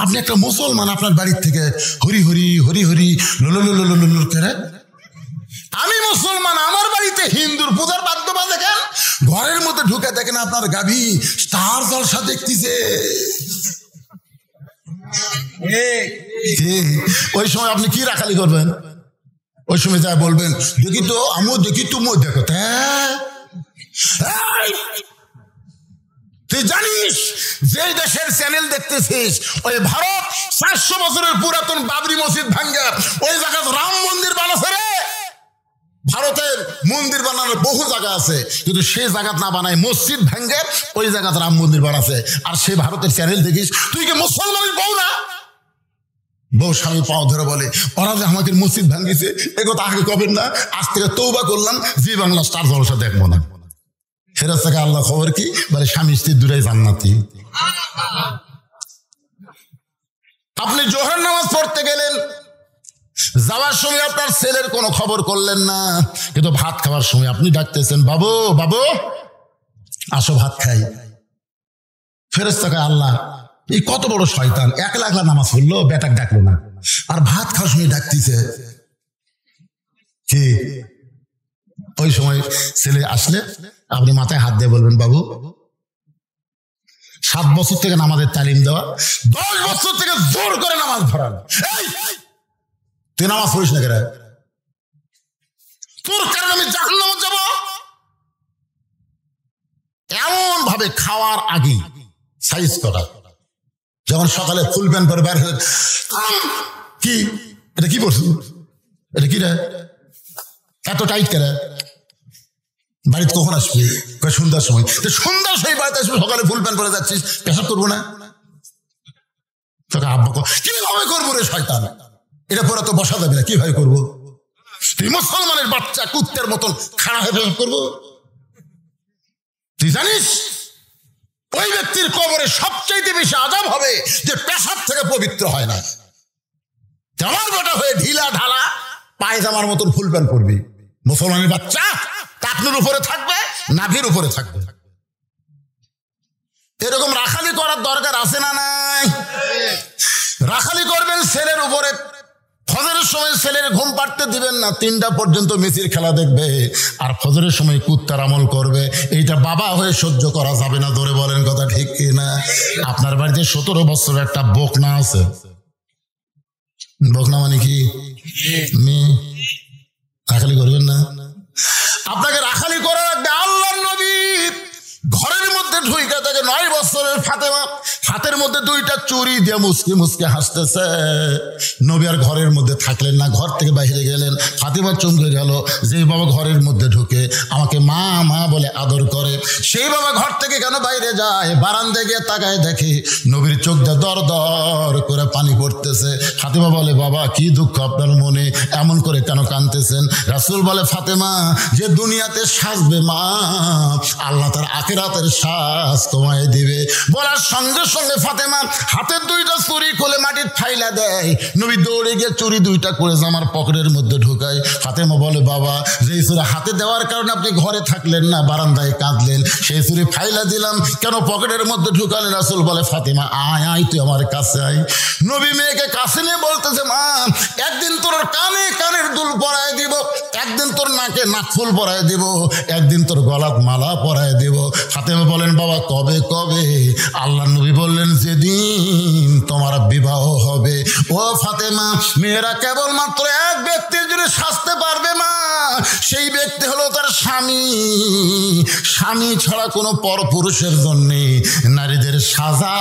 আপনি একটা মুসলমান, আপনার বাড়ির থেকে হরি হরি হরি হরি লোল করে আমি মুসলমান, আমার বাড়িতে হিন্দুর পূজার বাদ্য বাজে কেন? ঘরের মধ্যে ঢুকে দেখেন আপনার গাভী স্টার জলসা দেখতেছে। ওই সময় আপনি কি রাখালি করবেন? ওই সময় যা বলবেন, দেখি তো আমিও দেখি, তুমিও দেখো। তুই জানিস যে দেশের চ্যানেল দেখতেছিস ওই ভারত 400 বছরের পুরাতন বাবরি মসজিদ ভাঙ্গা ওই জায়গায় রাম মন্দির বানাচ্ছে রে। ভারতের মন্দির বানানোর বহু জায়গা আছে, কিন্তু সেই জায়গা না বানায় মসজিদ ভাঙ্গে ওই জায়গাতে রাম মন্দির বানাচ্ছে। আর সেই ভারতের চ্যানেল দেখিস, তুই কি মুসলমানের বউ না? বউ স্বামী পাও ধরে বলে, ওরা যে আমাদের মসজিদ ভাঙ্গিছে এ কথা আগে কবেন না, আজ থেকে তৌবা করলাম, জি বাংলা স্টার জলসা দেখবো না। ফেরত থেকে আল্লাহ খবর কি বলে, স্বামী স্ত্রী দুটাই জান্নাতি। আপনি জোহর নামাজ পড়তে গেলেন, যাওয়ার সময় আপনার ছেলের কোনো খবর করলেন না, কিন্তু ভাত খাওয়ার সময় আপনি ডাকতেছেন, বাবু বাবু আসো ভাত খাই। ফেরেশতা কয়, আল্লাহ এই কত বড় শয়তান, একলা একলা নামাজ পড়লো, বেটাক ডাকলো না, আর ভাত খাওয়ার সময় ডাকতেছে কি? ওই সময় ছেলে আসলে আপনি মাথায় হাত দিয়ে বলবেন, বাবু 7 বছর থেকে নামাজের তালিম দেওয়া, 10 বছর থেকে জোর করে নামাজ ধরান, তুই নামাজ পড়িস না কেন? তোর কারণে আমি জাহান্নামে যাব। এমন ভাবে খাওয়ার আগে সাইজ করা, যখন সকালে ফুল প্যান্ট পরে বের হয়ে, কি এটা কি করছিস, এটা কি রে এত টাইট করে, বাড়িতে কখন আসবি? সন্ধ্যার সময়। সন্ধ্যার সময় বাড়িতে আসবি, সকালে ফুল প্যান্ট পরে যাচ্ছিস, পেশাব করবো না? তোকে আব্বা কিভাবে করবো রে শয়তান, এটা পরে তো বসা যাবে না, কিভাবে করবো? তুই মুসলমানের বাচ্চা কুত্তের মতন খাড়া হয়ে পেশাব করবো? তুই জানিস ওই ব্যক্তির কবরে সবচাইতে বেশি আযাব হবে যে পেশাব থেকে পবিত্র হয় না। আমার বেটা হয়ে ঢিলা ঢালা পায়জামার মতন ফুল প্যান্ট পরবি, মুসলমানের বাচ্চা টাকনুর উপরে থাকবে, নাভির উপরে থাকবে। এরকম রাখালি করার দরকার আছে না নাই? রাখালি করবেন ছেলের উপরে, ফজরের সময় ছেলের ঘুম পাড়তে দিবেন না, 3টা পর্যন্ত মেসির খেলা দেখবে, আর ফজরের সময় কুত্তার আমল করবে। এইটা বাবা হয়ে সহ্য করা যাবে না, ধরে বলেন কথা ঠিক কিনা? আপনার বাড়িতে 17 বছর একটা বকনা আছে, বকনা মানে কি? মেয়ে। রাখালি করবেন না? আপনাকে রাখালি করা লাগবে। আল্লাহর নবী ঘরের মধ্যে ঢুইকা থাকে 9 বছরের ফাতেমা, হাতের মধ্যে 2টা চুরি দিয়ে মুসকে মুসকে হাসতেছে। নবী আর ঘরের মধ্যে থাকলেন না, ঘর থেকে বাইরে গেলেন। ফাতেমা চমকে গেল, যে বাবা ঘরের মধ্যে ঢুকে আমাকে মা মা বলে আদর করে, সেই বাবা ঘর থেকে কেন বাইরে যায়? বারান্দায় গিয়ে তাকায় দেখে নবীর চোখ দিয়ে দর দর করে পানি পড়তেছে। ফাতেমা বলে, বাবা কি দুঃখ আপনার মনে, এমন করে কেন কাঁদতেছেন? রাসূল বলে, ফাতেমা যে দুনিয়াতে সাজবে মা, আল্লাহ তার আখিরাতের সাজ তোমায় দিবে। বলার সঙ্গে সঙ্গে ফাতেমা হাতের 2টা চুরি খুলে মাটির ফাইলা দেয়। নবী দৌড়ে গিয়ে চুরি 2টা করে জামার পকেটের মধ্যে ঢুকায়। ফাতেমা বলে, বাবা যে চুরি হাতে দেওয়ার কারণে আপনি ঘরে থাকলেন না, বারান্দায় কাঁদলেন, সেই চুরি ফাইলা দিলাম, কেন পকেটের মধ্যে ঢুকালেন? রাসূল বলে, ফাতেমা আয় আয়, তুই আমার কাছে আয়। নবী মেয়েকে কাছে নিয়ে বলতেছে, মা একদিন তোর কানে কানের দুল পরায় দিব, একদিন তোর নাকে নাকফুল পরায় দিব, একদিন তোর গলাত মালা পরায় দিব। ফাতেমা বলেন, বাবা কবে কবে? আল্লাহ নবী বললেন, যেদিন তোমার বিবাহ হবে। ও ফাতেমা, মেয়েরা কেবলমাত্র এক ব্যক্তির জন্য সাজতে পারবে মা, সেই ব্যক্তি হলো তার স্বামী। স্বামী ছাড়া কোনো পরপুরুষের জন্য নারীদের সাজা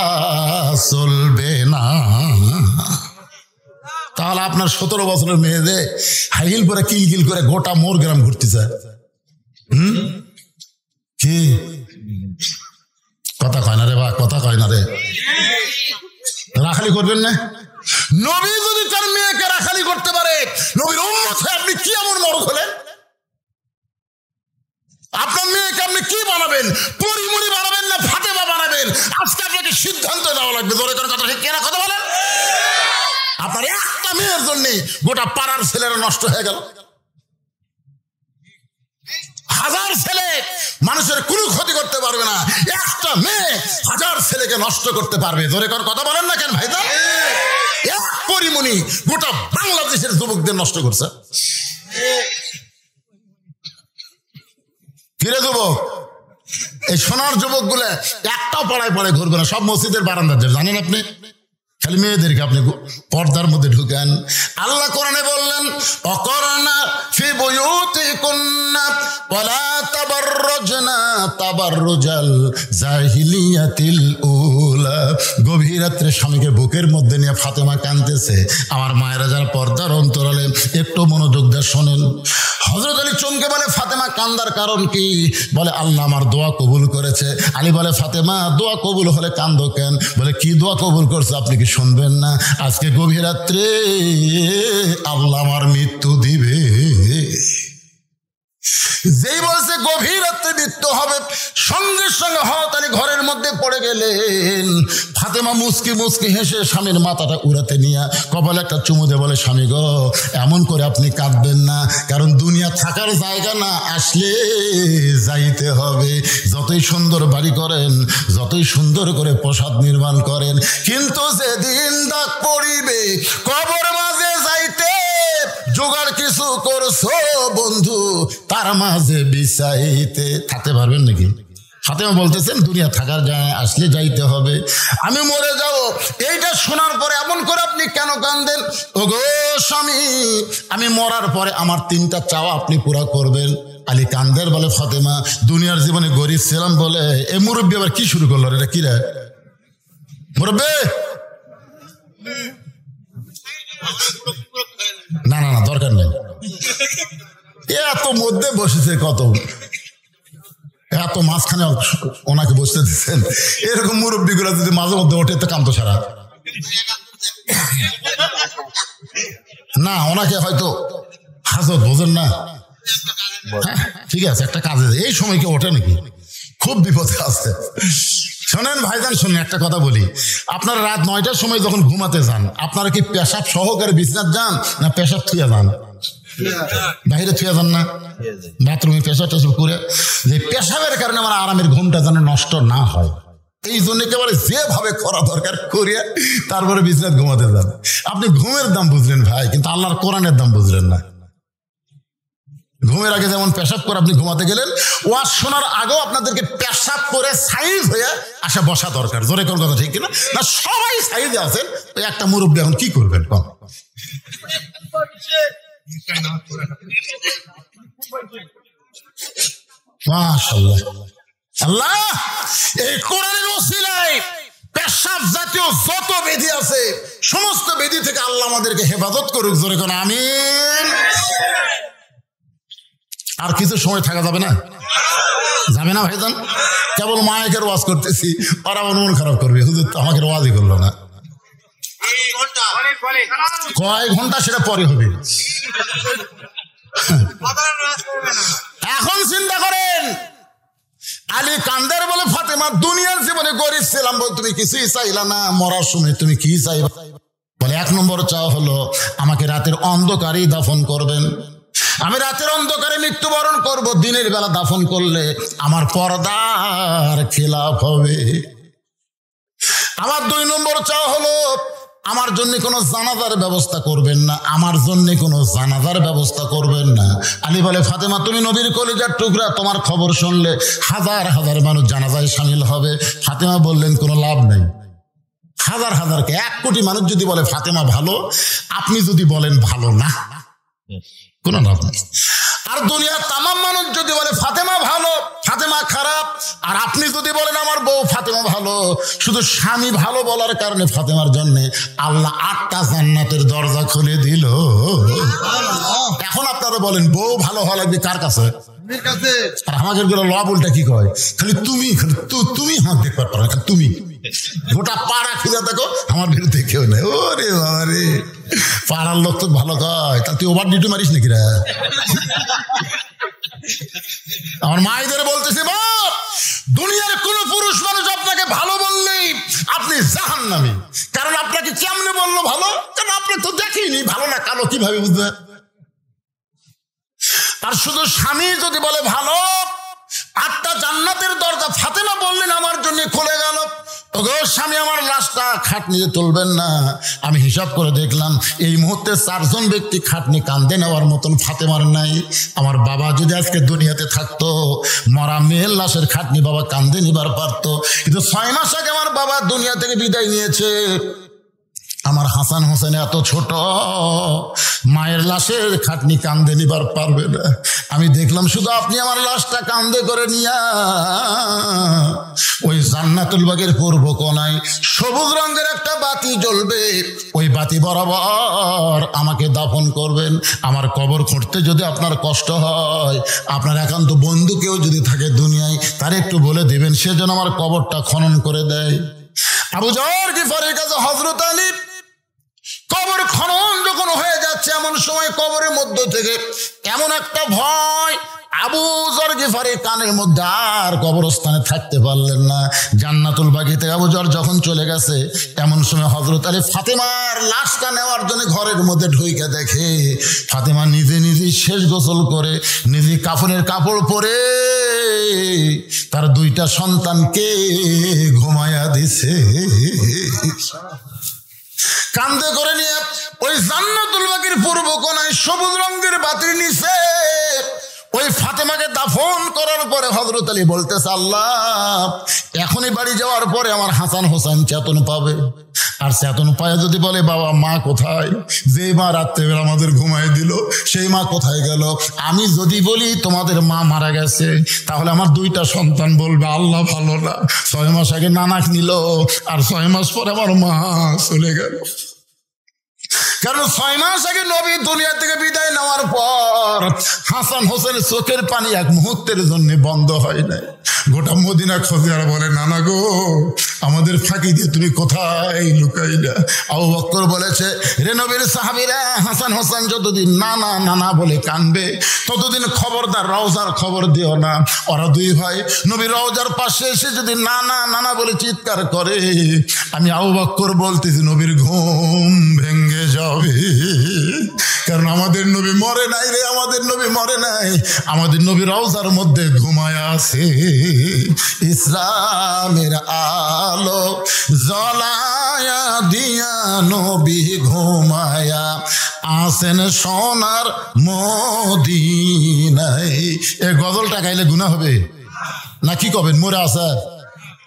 চলবে না। তাহলে আপনার 17 বছরের মেয়েদের হাইহিল পরে কিলকিল করে গোটা মোর গ্রাম ঘুরতেছে। কি কথা কয় না রে বা, কথা কয় না রে। রাখালি করবেন না? নবী যদি তার মেয়েকে রাখালি করতে পারে, নবীর উম্মত হয়ে আপনি কি এমন মরক হলেন? আপনার মেয়েকে আপনি কি বানাবেন? পরিমণি বানাবেন না ফাতেমা বানাবেন? আজকে আপনাকে সিদ্ধান্ত নেওয়া লাগবে। ধরে করে কথা কেনা কথা বলেন। আপনার একটা মেয়ের জন্য গোটা পাড়ার ছেলেরা নষ্ট হয়ে গেল। হাজার ছেলে মানুষের কোনো ক্ষতি করতে পারবে না, একটা মেয়ে 1000 ছেলেকে নষ্ট করতে পারবে। ধরে কোন কথা বলেন না কেন ভাই? এক পরিমণি গোটা বাংলাদেশের যুবকদের নষ্ট করছে। ফিরে যুবক, এই সোনার যুবক গুলো একটাও পাড়ায় পাড়ায় ঘুরবে না, সব মসজিদের বারান্দার যাবে, জানেন আপনি? খালি মেয়েদেরকে আপনি পর্দার মধ্যে ঢুকেন। আল্লাহ কোরআনে বললেন অকরনা ফি বুয়ুতিকুন্না ওয়ালা তাবাররুজনা তাবাররুজাল জাহিলিয়াতিল উলা। গভীর রাত্রে স্বামীকে বুকের মধ্যে নিয়ে ফাতেমা কাঁদতেছে। আমার মায়েরা যারা পর্দার অন্তরালে একটু মনোযোগ দিয়ে শোনেন। হযরত আলী চমকে বলে ফাতেমা কান্দার কারণ কি? বলে আল্লাহ আমার দোয়া কবুল করেছে। আলী বলে ফাতেমা দোয়া কবুল হলে কান্দো কেন? বলে কি দোয়া কবুল করছে আপনি কি শুনবেন না? আজকে গভীর রাত্রে আল্লাহ আমার মৃত্যু দিবে। যেই বলছে গভীর রাত্রে মৃত্যু হবে, সঙ্গে সঙ্গে হযরত আলী ঘরের মধ্যে পড়ে গেলেন। ফাতেমা মুচকি মুচকি হেসে স্বামীর মাথাটা উড়াতে নিয়ে কপালে একটা চুমু দিয়ে বলে স্বামী গো, এমন করে আপনি কাঁদবেন না, কারণ দুনিয়া থাকার জায়গা না, আসলে যাইতে হবে। যতই সুন্দর বাড়ি করেন, যতই সুন্দর করে প্রসাদ নির্মাণ করেন, কিন্তু যেদিন দাগ পড়িবে কবর মাঝে যাইতে জোগাড় কিছু করছো বন্ধু, তার মাঝে বিছাইতে থাকতে পারবেন নাকি? ফাতেমা বলতেছেন দুনিয়া থাকার জায়গায় আসলে যাইতে হবে, আমি মরে যাব। এইটা শোনার পরে এমন করে আপনি কেন কাঁদেন? ওগো স্বামী, আমি মরার পরে আমার 3টা চাওয়া আপনি পুরা করবেন। আলী কান্দের বলে ফাতেমা দুনিয়ার জীবনে গরিব ছিলাম বলে। এ মুরব্বী আবার কি শুরু করলো? এটা কি রে মুরব্বী? না না না, দরকার নেই। এত মধ্যে বসেছে, কত এত মাঝখানে ওনাকে বসতে দিচ্ছেন। এরকম মুরব্বী গুলা যদি মাঝে মধ্যে ওঠে তো কান্ত সারা না, ওনাকে হয়তো হাজত বোঝেন না। হ্যাঁ ঠিক আছে, একটা কাজে এই সময় কি ওঠে নাকি? খুব বিপদে আছে। শোনেন ভাইজান, শোনেন একটা কথা বলি। আপনারা রাত 9টার সময় যখন ঘুমাতে যান, আপনারা কি পেশাব সহকারে বিছনাত যান না পেশাব থুয়া যান? বাইরে থুয়া যান না? বাথরুমে পেশাব টেশাব করে, যে পেশাবের কারণে আমার আরামের ঘুমটা যেন নষ্ট না হয়, এই জন্য একেবারে যেভাবে করা দরকার করিয়া তারপরে বিছনাত ঘুমাতে যান। আপনি ঘুমের দাম বুঝলেন ভাই, কিন্তু আল্লাহর কোরআনের দাম বুঝলেন না। ঘুমের আগে যেমন পেশাব করে আপনি ঘুমাতে গেলেন, ওয়াজ শোনার আগেও আপনাদেরকে পেশাব করে সাইজ হয়ে আসা বসা দরকার। জোরে কোন কথা ঠিক কিনা? না সবাই সাইজে আছেন, ওই একটা মুরব্বী এখন কি করবেন? কম মাশাআল্লাহ, আল্লাহ এই কোরআনের ওসিলায় পেশাব জাতীয় যত ব্যাধি আছে সমস্ত ব্যাধি থেকে আল্লাহ আমাদেরকে হেফাজত করুক। জোরে কোন আমিন। আর কিছু সময় থাকা যাবে না? যাবে না ভাইজান? কেবল মায়ের ওয়াজ করতেছি, আর আমার মন খারাপ করবে, হুজুর তো আমাকে ওয়াজই করলো না। কয় ঘন্টা সেটা পরে হবে। এখন চিন্তা করেন, আলী কান্দের বলে ফাতেমা দুনিয়ার জীবনে গরিব ছিলাম বলে তুমি কিছুই চাইলা না, মরার সময় তুমি কি চাইবা? বলে 1 নম্বর চাওয়া হলো আমাকে রাতের অন্ধকারেই দাফন করবেন। আমি রাতের অন্ধকারে মৃত্যুবরণ করব, দিনের বেলা দাফন করলে আমার পর্দার খেলাফ হবে। আমার 2 নম্বর চাওয়া হলো আমার জন্য কোনো জানাজার ব্যবস্থা করবেন না, আমার জন্য কোনো জানাজার ব্যবস্থা করবেন না। আলী বলে ফাতেমা তুমি নবীর কলিজার টুকরা, তোমার খবর শুনলে হাজার হাজার মানুষ জানাজায় শামিল হবে। ফাতেমা বললেন কোনো লাভ নেই, হাজার হাজারকে 1 কোটি মানুষ যদি বলে ফাতেমা ভালো, আপনি যদি বলেন ভালো না, কোন লাভ নেই। আর দুনিয়ার তামাম মানুষ যদি বলে ফাতেমা ভালো, ফাতেমা খারাপ, আর আপনি যদি বলেন আমার বউ ফাতেমা ভালো, শুধু স্বামী ভালো বলার কারণে ফাতেমার জন্য আল্লাহ 8টা জান্নাতের দরজা খুলে দিল। এখন আপনারা বলেন বউ ভালো হওয়া লাগবে কার কাছে? আর আমাদের গুলো লব উল্টা কি কয়, খালি তুমি তুমি হাত দেখতে পারো না, তুমি গোটা পাড়া খুঁজে দেখো, আমার বিরুদ্ধে কেউ নেই। ওরে বাবা রে, পাড়ার লোক তো ভালো কয়, তা তুই ওভার ডিউটি মারিস নাকি রে? আমার মায়েদের বলতেছি, বাপ দুনিয়ার কোন পুরুষ মানুষ আপনাকে ভালো বললেই আপনি জাহান্নামী। কারণ আপনাকে কেমনে বললো ভালো? কারণ আপনি তো দেখিনি ভালো না কালো, কিভাবে বুঝবে? আর শুধু স্বামী যদি বলে ভালো, 8টা জান্নাতের দরজা ফাতেমা বললেন আমার জন্য খুলে গেল। ও ওগো স্বামী আমার লাশটা খাটনিতে তুলবেন না। আমি হিসাব করে দেখলাম এই মুহূর্তে 4 জন ব্যক্তি খাটনি কান্দে নেওয়ার মতন ফাতেমার নাই। আমার বাবা যদি আজকে দুনিয়াতে থাকতো, মরা মেয়ের লাশের খাটনি বাবা কান্দে নিবার পারতো, কিন্তু 6 মাস আগে আমার বাবা দুনিয়া থেকে বিদায় নিয়েছে। আমার হাসান হোসেন এত ছোট, মায়ের লাশের খাটনি কান্দে নিবার পারবে না। আমি দেখলাম শুধু আপনি আমার লাশটা কান্দে করে নিয়া ওই জান্নাতুল বাগের পূর্ব কোণায় সবুজ রঙের একটা বাতি জ্বলবে, ওই বাতি বরাবর আমাকে দাফন করবেন। আমার কবর খুঁড়তে যদি আপনার কষ্ট হয়, আপনার একান্ত বন্ধু কেউ যদি থাকে দুনিয়ায়, তার একটু বলে দিবেন সে যেন আমার কবরটা খনন করে দেয়। আবু যর গিফারের কাছে হযরত আলী কবর খনন যখন হয়ে যাচ্ছে, এমন সময় কবরের মধ্য থেকে এমন একটা ভয়, আবু যর গিফারি কানের মধ্যে আর কবরস্থানে থাকতে পারলেন না। জান্নাতুল বাগিতে আবু যর যখন চলে গেছে, এমন সময় হযরত আলী ফাতেমার লাশটা নেওয়ার জন্য ঘরের মধ্যে ঢুইকে দেখে ফাতেমা নিজে নিজেই শেষ গোসল করে, নিজে কাফনের কাপড় পরে তার 2টা সন্তানকে ঘুমায়া দিছে। কান্দে করে নিয়ে ওই জান্নাতুল বাগির পূর্ব কোণায় সবুজ রঙের বাতির নিচে ওই ফাতেমাকে দাফন করার পরে হযরত আলী বলতেছে, আল্লাহ এখনই বাড়ি যাওয়ার পরে আমার হাসান হোসেন চেতন পাবে, আর চেতন পায় যদি বলে বাবা মা কোথায়, যে মা রাত্রেবেলা আমাদের ঘুমাই দিল সেই মা কোথায় গেল। আমি যদি বলি তোমাদের মা মারা গেছে, তাহলে আমার 2টা সন্তান বলবে আল্লাহ ভালো না, 6 মাস আগে নানাক নিল আর 6 মাস পরে আমার মা চলে গেল। কারণ 6 মাস আগে নবী দুনিয়া থেকে বিদায় নেওয়ার পর হাসান হোসেনের চোখের পানি এক মুহূর্তের জন্য বন্ধ হয় নাই। গোটা মদিনা খোঁজে আর বলে, নানা গো আমাদের ফাঁকি দিয়ে তুমি কোথায় লুকাইলা? আবু বকর বলেছে, রে নবীর সাহাবীরা, হাসান হোসেন যতদিন নানা নানা বলে কানবে ততদিন খবরদার রওজার খবর দিও না। ওরা 2 ভাই নবীর রওজার পাশে এসে যদি নানা নানা বলে চিৎকার করে, আমি আবু বকর বলতেছি নবীর ঘুম ভেঙে যাবে। কারণ আমাদের নবী মরে নাই রে, আমাদের নবী মরে নাই, আমাদের নবী রওজার মধ্যে ঘুমায় আছে। ইসলামের আলো জ্বলায়া দিয়া নবী ঘুমায়া আসেন সোনার মদিনায়। এ গজলটা গাইলে গুনাহ হবে না? কি কবেন, মরে আসা?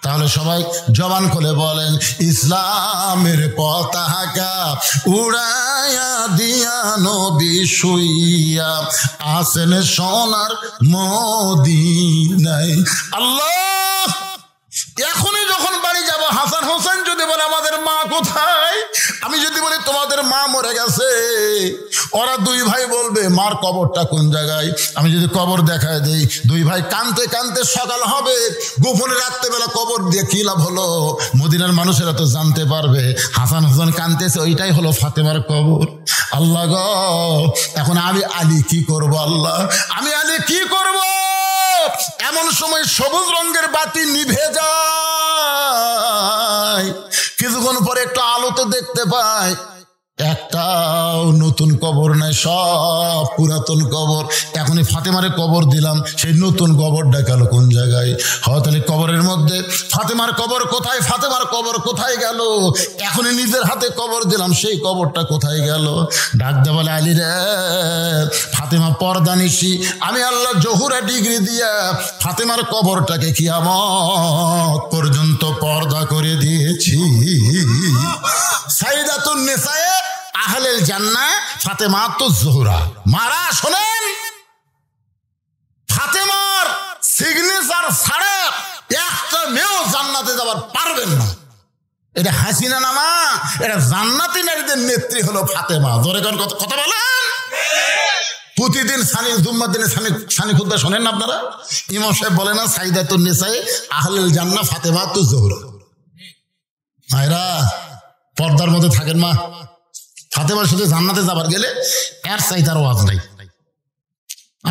তাহলে সবাই জবান খুলে বলেন, ইসলামের পতাকা উড়াইয়া দিয়া নবী শুইয়া আসেন সোনার মদিনায়। আল্লাহ এখনই যখন বাড়ি যাব, হাসান হোসেন যদি বলে আমাদের মা কোথায়, আমি যদি বলি তোমাদের মা মরে গেছে, ওরা 2 ভাই বলবে মার কবরটা কোন জায়গায়। আমি যদি কবর দেখায় দেই, 2 ভাই কানতে কানতে সকাল হবে, গোপনে রাত্রেবেলা কবর দিয়ে কি লাভ হলো? মদিনার মানুষেরা তো জানতে পারবে হাসান হোসেন কানতেছে, ওইটাই হলো ফাতেমার কবর। আল্লাহ গো, এখন আমি আলী কি করব? আল্লাহ আমি আলী কি করব? এমন সময় সবুজ রঙের বাতি নিভে যায়, কিছুক্ষণ পরে একটু আলোতে দেখতে পায় একটাও নতুন কবর নাই, সব পুরাতন কবর। এখনই ফাতেমারে কবর দিলাম, সেই নতুন কবরটা গেল কোন জায়গায়? হয়তো কবরের মধ্যে ফাতেমার কবর কোথায়, ফাতেমার কবর কোথায় গেল? এখনই নিজের হাতে কবর দিলাম, সেই কবরটা কোথায় গেল? ডাক দে বলে, আলী রে, ফাতেমা পর্দা নিশি, আমি আল্লাহ জহুরা ডিগ্রি দিয়া ফাতেমার কবরটাকে কিয়ামত পর্যন্ত পর্দা করে দিয়েছি। সাইদাতুন নিসায়ে আহলেল জান্নাহ ফাতেমাতুজ জোহরা। মারা শোনেন, ফাতেমার সিগনেচার ছাড়া একটা মেয়েও জান্নাতে যাবার পারবেন না। এটা হাসিনা নামা, এটা জান্নাতি নারীদের নেত্রী হলো ফাতেমা। ধরে কোন কথা বলেন? প্রতিদিন জুম্মার দিনে সানি খুদ্া শোনেন না আপনারা? ইমাম সাহেব বলে না, সাইদাতুন নিসায়ে আহলেল জান্নাহ ফাতেমাতুজ জোহরা। ভাইরা পর্দার মধ্যে থাকেন মা। ফাতেমার সাথে জান্নাতে যাবার গেলে এর চাইতে আর ওয়াজ নাই।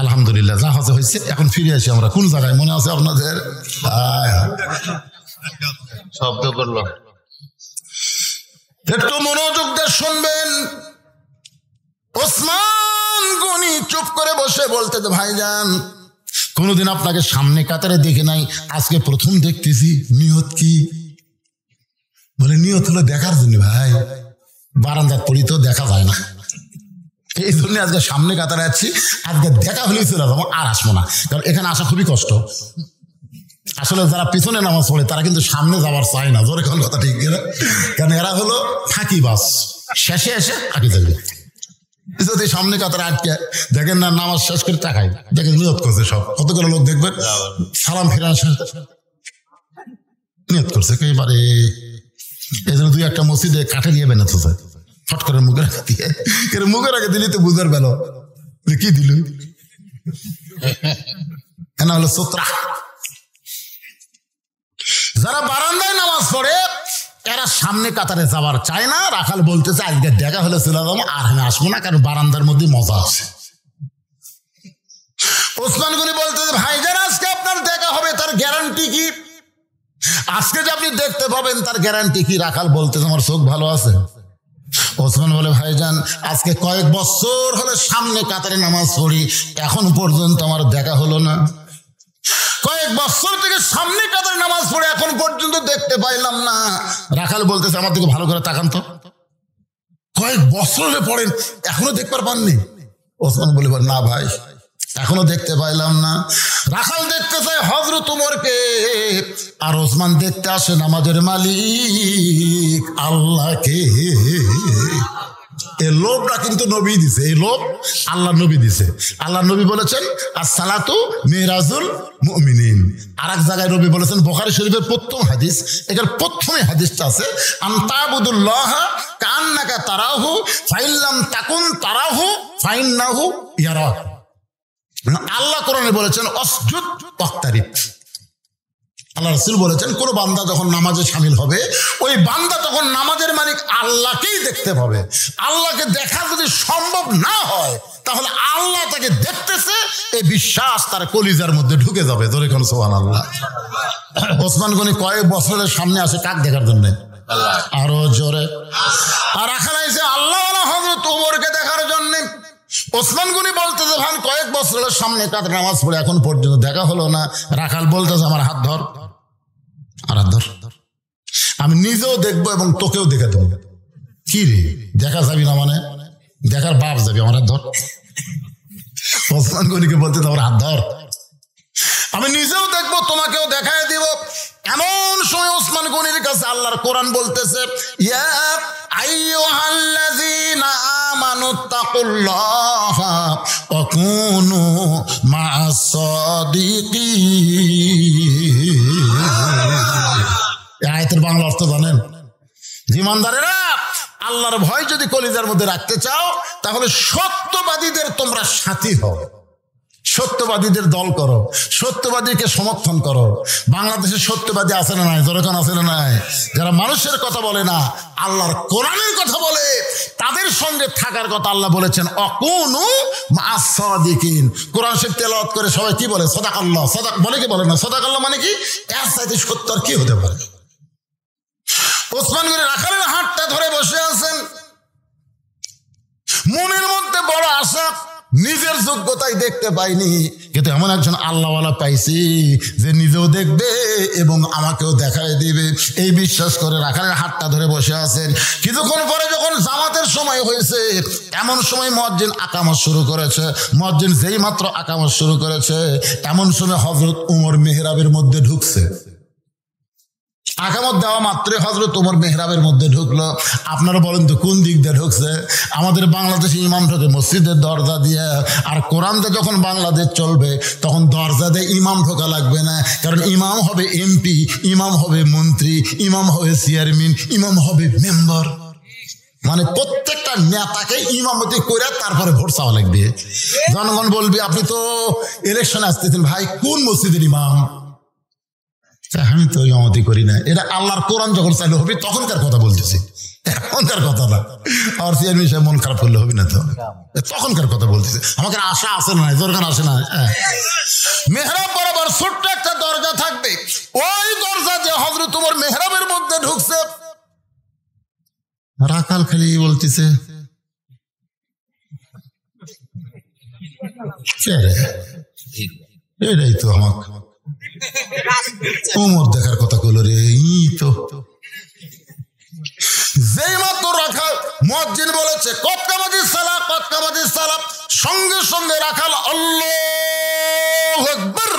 আলহামদুলিল্লাহ, যা হয়েছে। এখন ফিরে আসি আমরা কোন জায়গায়, মনে আছে আপনাদের? শব্দ করলো, একটু মনোযোগ দিয়ে শুনবেন। ওসমান গনি চুপ করে বসে বলতে, ভাইজান কোনোদিন আপনাকে সামনে কাতারে দেখে নাই, আজকে প্রথম দেখতেছি, নিয়ত কি? বলে নিয়ত হলো দেখার জন্য ভাই, বারান্দার পড়ি তো দেখা যায় না, এই জন্য আজকে সামনে কাতারে আছি, আজকে দেখা হলেই চলে যাবো, আর আসবো না, কারণ এখানে আসা খুবই কষ্ট। আসলে যারা পিছনে নামাজ পড়ে তারা কিন্তু সামনে যাওয়ার চায় না, জোরে কোন কথা ঠিক না? কারণ এরা হলো ফাঁকি বাস, শেষে এসে আগে যাবে। যদি সামনে কাতারে আটকে দেখেন না, নামাজ শেষ করে টাকায় দেখেন নিয়ত করছে সব, কতগুলো লোক দেখবেন সালাম ফিরান নিয়ত করছে একেবারে। এই জন্য দুই একটা মসজিদে কাঠে দিয়ে বেনাতে চায়, ফট করে মুখের আগে দিয়ে, মুখের আগে দিলি তো বুঝার বেল কি দিল, এনা হলো সোত্রা। যারা বারান্দায় নামাজ পড়ে এরা সামনে কাতারে যাবার চায় না। রাখাল বলতেছে আজকে দেখা হলে চলে যাবো, আর আমি আসবো না, কারণ বারান্দার মধ্যে মজা আছে। ওসমান গনি বলতেছে ভাইজান আজকে আপনার দেখা হবে, তার গ্যারান্টি কি? আজকে যে আপনি দেখতে পাবেন তার গ্যারান্টি কি? রাখাল বলতেছে আমার চোখ ভালো আছে। ওসমান বলে ভাইজান আজকে কয়েক বছর হলে সামনে কাতারে নামাজ পড়ি, এখন পর্যন্ত আমার দেখা হলো না। কয়েক বছর থেকে সামনে কাতারে নামাজ পড়ে এখন পর্যন্ত দেখতে পাইলাম না। রাখাল বলতেছে আমার দিকে ভালো করে তাকান তো, কয়েক বছর হলে পড়েন এখনো দেখবার পাননি? ওসমান বলে না ভাই এখনো দেখতে পাইলাম না। রাখাল দেখতে চায় হযরত ওমরকে, আর ওসমান দেখতে আসে নামাজের মালিক আল্লাহকে। এই লোভটা কিন্তু নবী দিছে, এই লোভ আল্লাহ নবী দিছে। আল্লাহ নবী বলেছেন as-সালাতু মিরাজুল মুমিনিন। আর এক জায়গায় নবী বলেছেন, বুখারী শরীফের প্রথম হাদিস, এটার প্রথমে হাদিসটা আছে আনতাবুদুল্লাহ কান্নাকা তারাহু ফাইল্লাম তাকুন তারাহু ফাইন্নাহু ইয়ারাক। আল্লাহ কোরআনে বলেছেন অসজুদ ওয়াক্তারিব। আল্লাহ রাসূল বলেছেন কোন বান্দা যখন নামাজে শামিল হবে, ওই বান্দা তখন নামাজের মালিক আল্লাহকেই দেখতে পাবে। আল্লাহকে দেখা যদি সম্ভব না হয় তাহলে আল্লাহ তাকে দেখতেছে, এই বিশ্বাস তার কলিজার মধ্যে ঢুকে যাবে। জোরে কোন সুবহানাল্লাহ। ওসমান গনি কয়েক বছরের সামনে আসে কাক দেখার জন্য, আরো জোরে। আর রাখাল আইছে আল্লাহ হযরত ওমরকে দেখার জন্য। ওসমান গনি বলতেছে ভাই কয়েক বছরের সামনে কাতারে নামাজ পড়ে এখন পর্যন্ত দেখা হলো না। রাখাল বলতেছে আমার হাত ধর, আর হাত ধর, আমি নিজেও দেখবো এবং তোকেও দেখে দেবো। কি রে দেখা যাবি না মানে? দেখার বাপ যাবি, আমার হাত ধর। ওসমান গনিকে বলতেছে আমার হাত ধর, আমি নিজেও দেখবো তোমাকেও দেখায় দিব। এমন সময় ওসমান গনির কাছে আল্লাহর কোরআন বলতেছে ইয়া আইয়ুহাল্লাযীনা আমানুত্তাকুল্লাহা ওয়া কুনু মা'আস সাদিকিন। এই আয়াতের বাংলা অর্থ জানেন? ঈমানদারেরা আল্লাহর ভয় যদি কলিজার মধ্যে রাখতে চাও তাহলে সত্যবাদীদের তোমরা সাথী হও, সত্যবাদীদের দল করো, সত্যবাদীকে সমর্থন করো। বাংলাদেশে সত্যবাদী আছে না নাই? জনগণ আছে না নাই? যারা মানুষের কথা বলে না, আল্লাহর কোরআনের কথা বলে, তাদের সঙ্গে থাকার কথা আল্লাহ বলেছেন অকুনু মা'আস সাদিকিন। কোরআন শরীফ তেলাওয়াত করে সবাই কি বলে? সাদাকাল্লাহ। সাদাক বলে কি বলে না? সাদাকাল্লাহ মানে কি? এর চাইতে সত্য আর কি হতে পারে? ওসমান গনি রাখালের হাতটা ধরে বসে আছেন, মনের মধ্যে বড় আশা, নিজের যোগ্যতাই দেখতে পাইনি, কিন্তু এমন একজন আল্লাহওয়ালা পাইছি যে নিজেও দেখবে এবং আমাকেও দেখায় দিবে, এই বিশ্বাস করে রাখালের হাতটা ধরে বসে আছেন। কিছুক্ষণ পরে যখন জামাতের সময় হয়েছে, এমন সময় মুয়াজ্জিন আকামত শুরু করেছে। মুয়াজ্জিন যেই মাত্র আকামত শুরু করেছে, এমন সময় হযরত ওমর মেহরাবের মধ্যে ঢুকছে। আকামত দেওয়া মাত্রই হযরত ওমর মেহরাবের মধ্যে ঢুকলো। আপনারা বলেন তো কোন দিক দিয়ে ঢুকছে? আমাদের বাংলাদেশে ইমাম ঢোকে মসজিদের দরজা দিয়ে, আর কোরআন দিয়ে যখন বাংলাদেশ চলবে তখন দরজা দিয়ে ইমাম ঢোকা লাগবে না, কারণ ইমাম হবে এমপি, ইমাম হবে মন্ত্রী, ইমাম হবে চেয়ারম্যান, ইমাম হবে মেম্বার। মানে প্রত্যেকটা নেতাকে ইমামতি করে তারপরে ভোট চাওয়া লাগবে। জনগণ বলবি আপনি তো ইলেকশনে আসতেছেন, ভাই কোন মসজিদের ইমাম? আমি তো ইমামতি করি না। এটা আল্লাহর কোরআন যখন চালু হবে তখনকার কথা বলতেছি, এখনকার কথা না। আর চেয়ারম্যান সাহেব মন খারাপ করলে হবে না, তো তখনকার কথা বলতেছে। আমাকে আশা আছে না? দরকার আসে না? মেহরাব বরাবর ছোট্ট একটা দরজা থাকবে, ওই দরজা যে হযরত ওমর মেহরাবের মধ্যে ঢুকছে। রাখাল খালি বলতেছে এটাই তো আমাকে ওমর দেখার কথা কইল রে, ই তো মুয়াজ্জিন বলেছে কদ কামাতিস সালাহ, কদ কামাতিস সালাহ, সঙ্গে সঙ্গে রাখাল আল্লাহু আকবার।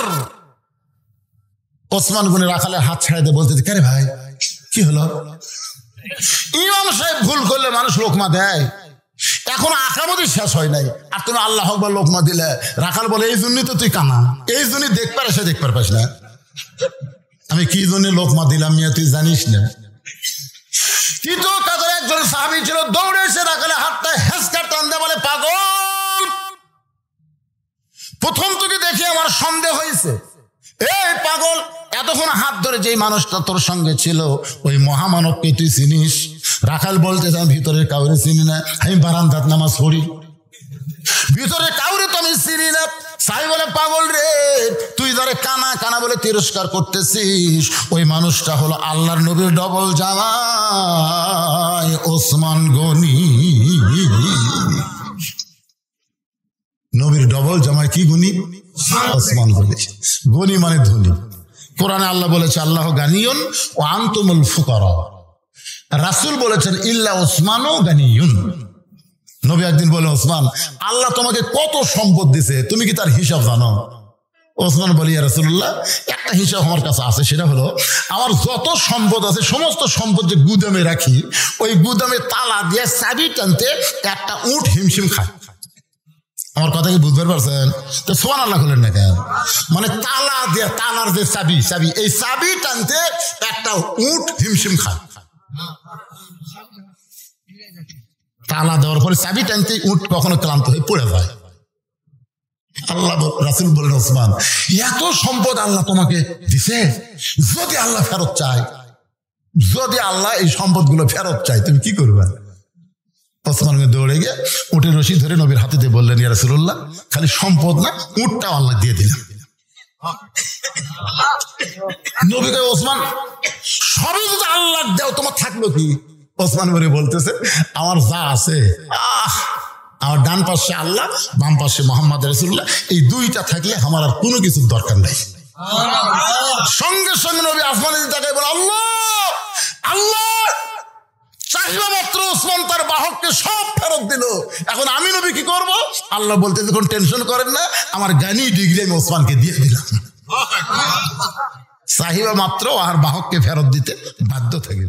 ওসমান গনি রাখালের হাত ছেড়ে দিয়ে বলতে, কে রে ভাই কি হলো? ইমাম সাহেব ভুল করলে মানুষ লোকমা দেয়, এখন আকামতি শেষ হয় নাই আর তুমি আল্লাহু আকবার লোকমা দিলে। রাখাল বলে এই জন্যই তো তুই কানা, এই জন্যই দেখতে পারে, সে দেখতে পারপাস না। আমি কি জন্য লোকমা দিলাম মিয়া তুই জানিস না? কিন্তু তাদের একজন সাহাবী ছিল, দৌড়ে এসে রাখালে হাতটা হেঁচকা টান দিয়ে বলে, পাগল, প্রথম তোকে দেখে আমার সন্দেহ হয়েছে। এই পাগল, এতক্ষণ হাত ধরে যেই মানুষটা তোর সঙ্গে ছিল ওই মহামানবকে তুই চিনিস? রাখাল বলতে আমি ভিতরের কাউরে চিনি না, আমি বারান্দাত নামাজ পড়ি, ভিতরে কাউরে তো আমি চিনি না। সাই বলে, পাগল রে, তুই ধরে কানা কানা বলে তিরস্কার করতেছিস, ওই মানুষটা হলো আল্লাহর নবীর ডবল জামাই ওসমান গনি। নবীর ডবল জামাই কি গনি? ওসমান গনি। গনি মানে ধনী। কোরআনে আল্লাহ বলেছে আল্লাহ গানিয়ুন ও আনতুমুল ফুকারা। রাসূল বলেছেন ইল্লা ওসমানও গানিয়ুন। নবী একদিন বলে, ওসমান, আল্লাহ তোমাকে কত সম্পদ দিছে, তুমি কি তার হিসাব জানো? ওসমান বলি, ইয়া রাসূলুল্লাহ, একটা হিসাব আমার কাছে আছে, সেটা হলো আমার যত সম্পদ আছে সমস্ত সম্পদ যে গুদামে রাখি, ওই গুদামে তালা দিয়ে চাবি টানতে একটা উট হিমশিম খায়। আমার কথা কি বুঝতে পারছেন? তো সুবহানাল্লাহ বলেন না কেন? মানে তালা দিয়ে, তালার যে চাবি, চাবি এই চাবি টানতে একটা উট হিমশিম খায়। তালা দেওয়ার পরে চাবি টানতে উট কখনো ক্লান্ত হয়ে পড়ে যায়। আল্লাহ রাসূল বলেন, ওসমান, এত সম্পদ আল্লাহ তোমাকে দিছে, যদি আল্লাহ ফেরত চায়, যদি আল্লাহ এই সম্পদগুলো ফেরত চায়, তুমি কি করবে? ওসমান দৌড়ে গিয়ে উটের রশি ধরে নবীর হাতে দিয়ে বললেন, ইয়া রাসূলুল্লাহ, খালি সম্পদ না, উটটাও আল্লাহ দিয়ে দিলাম। নবী কয়, ওসমান, সবই যদি আল্লাহ দেও তোমার থাকলো কি? ওসমান বলে বলতেছে, আমার যা আছে, আমার ডান পাশে আল্লাহ, বাম পাশে মুহাম্মদ রাসূলুল্লাহ, এই দুইটা থাকলে আমার আর কোনো কিছুর দরকার নাই। সঙ্গে সঙ্গে নবী আসমানে তাকায় বলে, আল্লাহ আল্লাহ। চাহিদা মাত্র ওসমান তার বাহককে সব ফেরত দিল। এখন আমি নবী কি করব? আল্লাহ বলতে, যখন টেনশন করেন না, আমার জ্ঞানী ডিগ্রি আমি ওসমানকে দিয়ে দিলাম। চাহিদা মাত্র আর বাহককে ফেরত দিতে বাধ্য থাকে।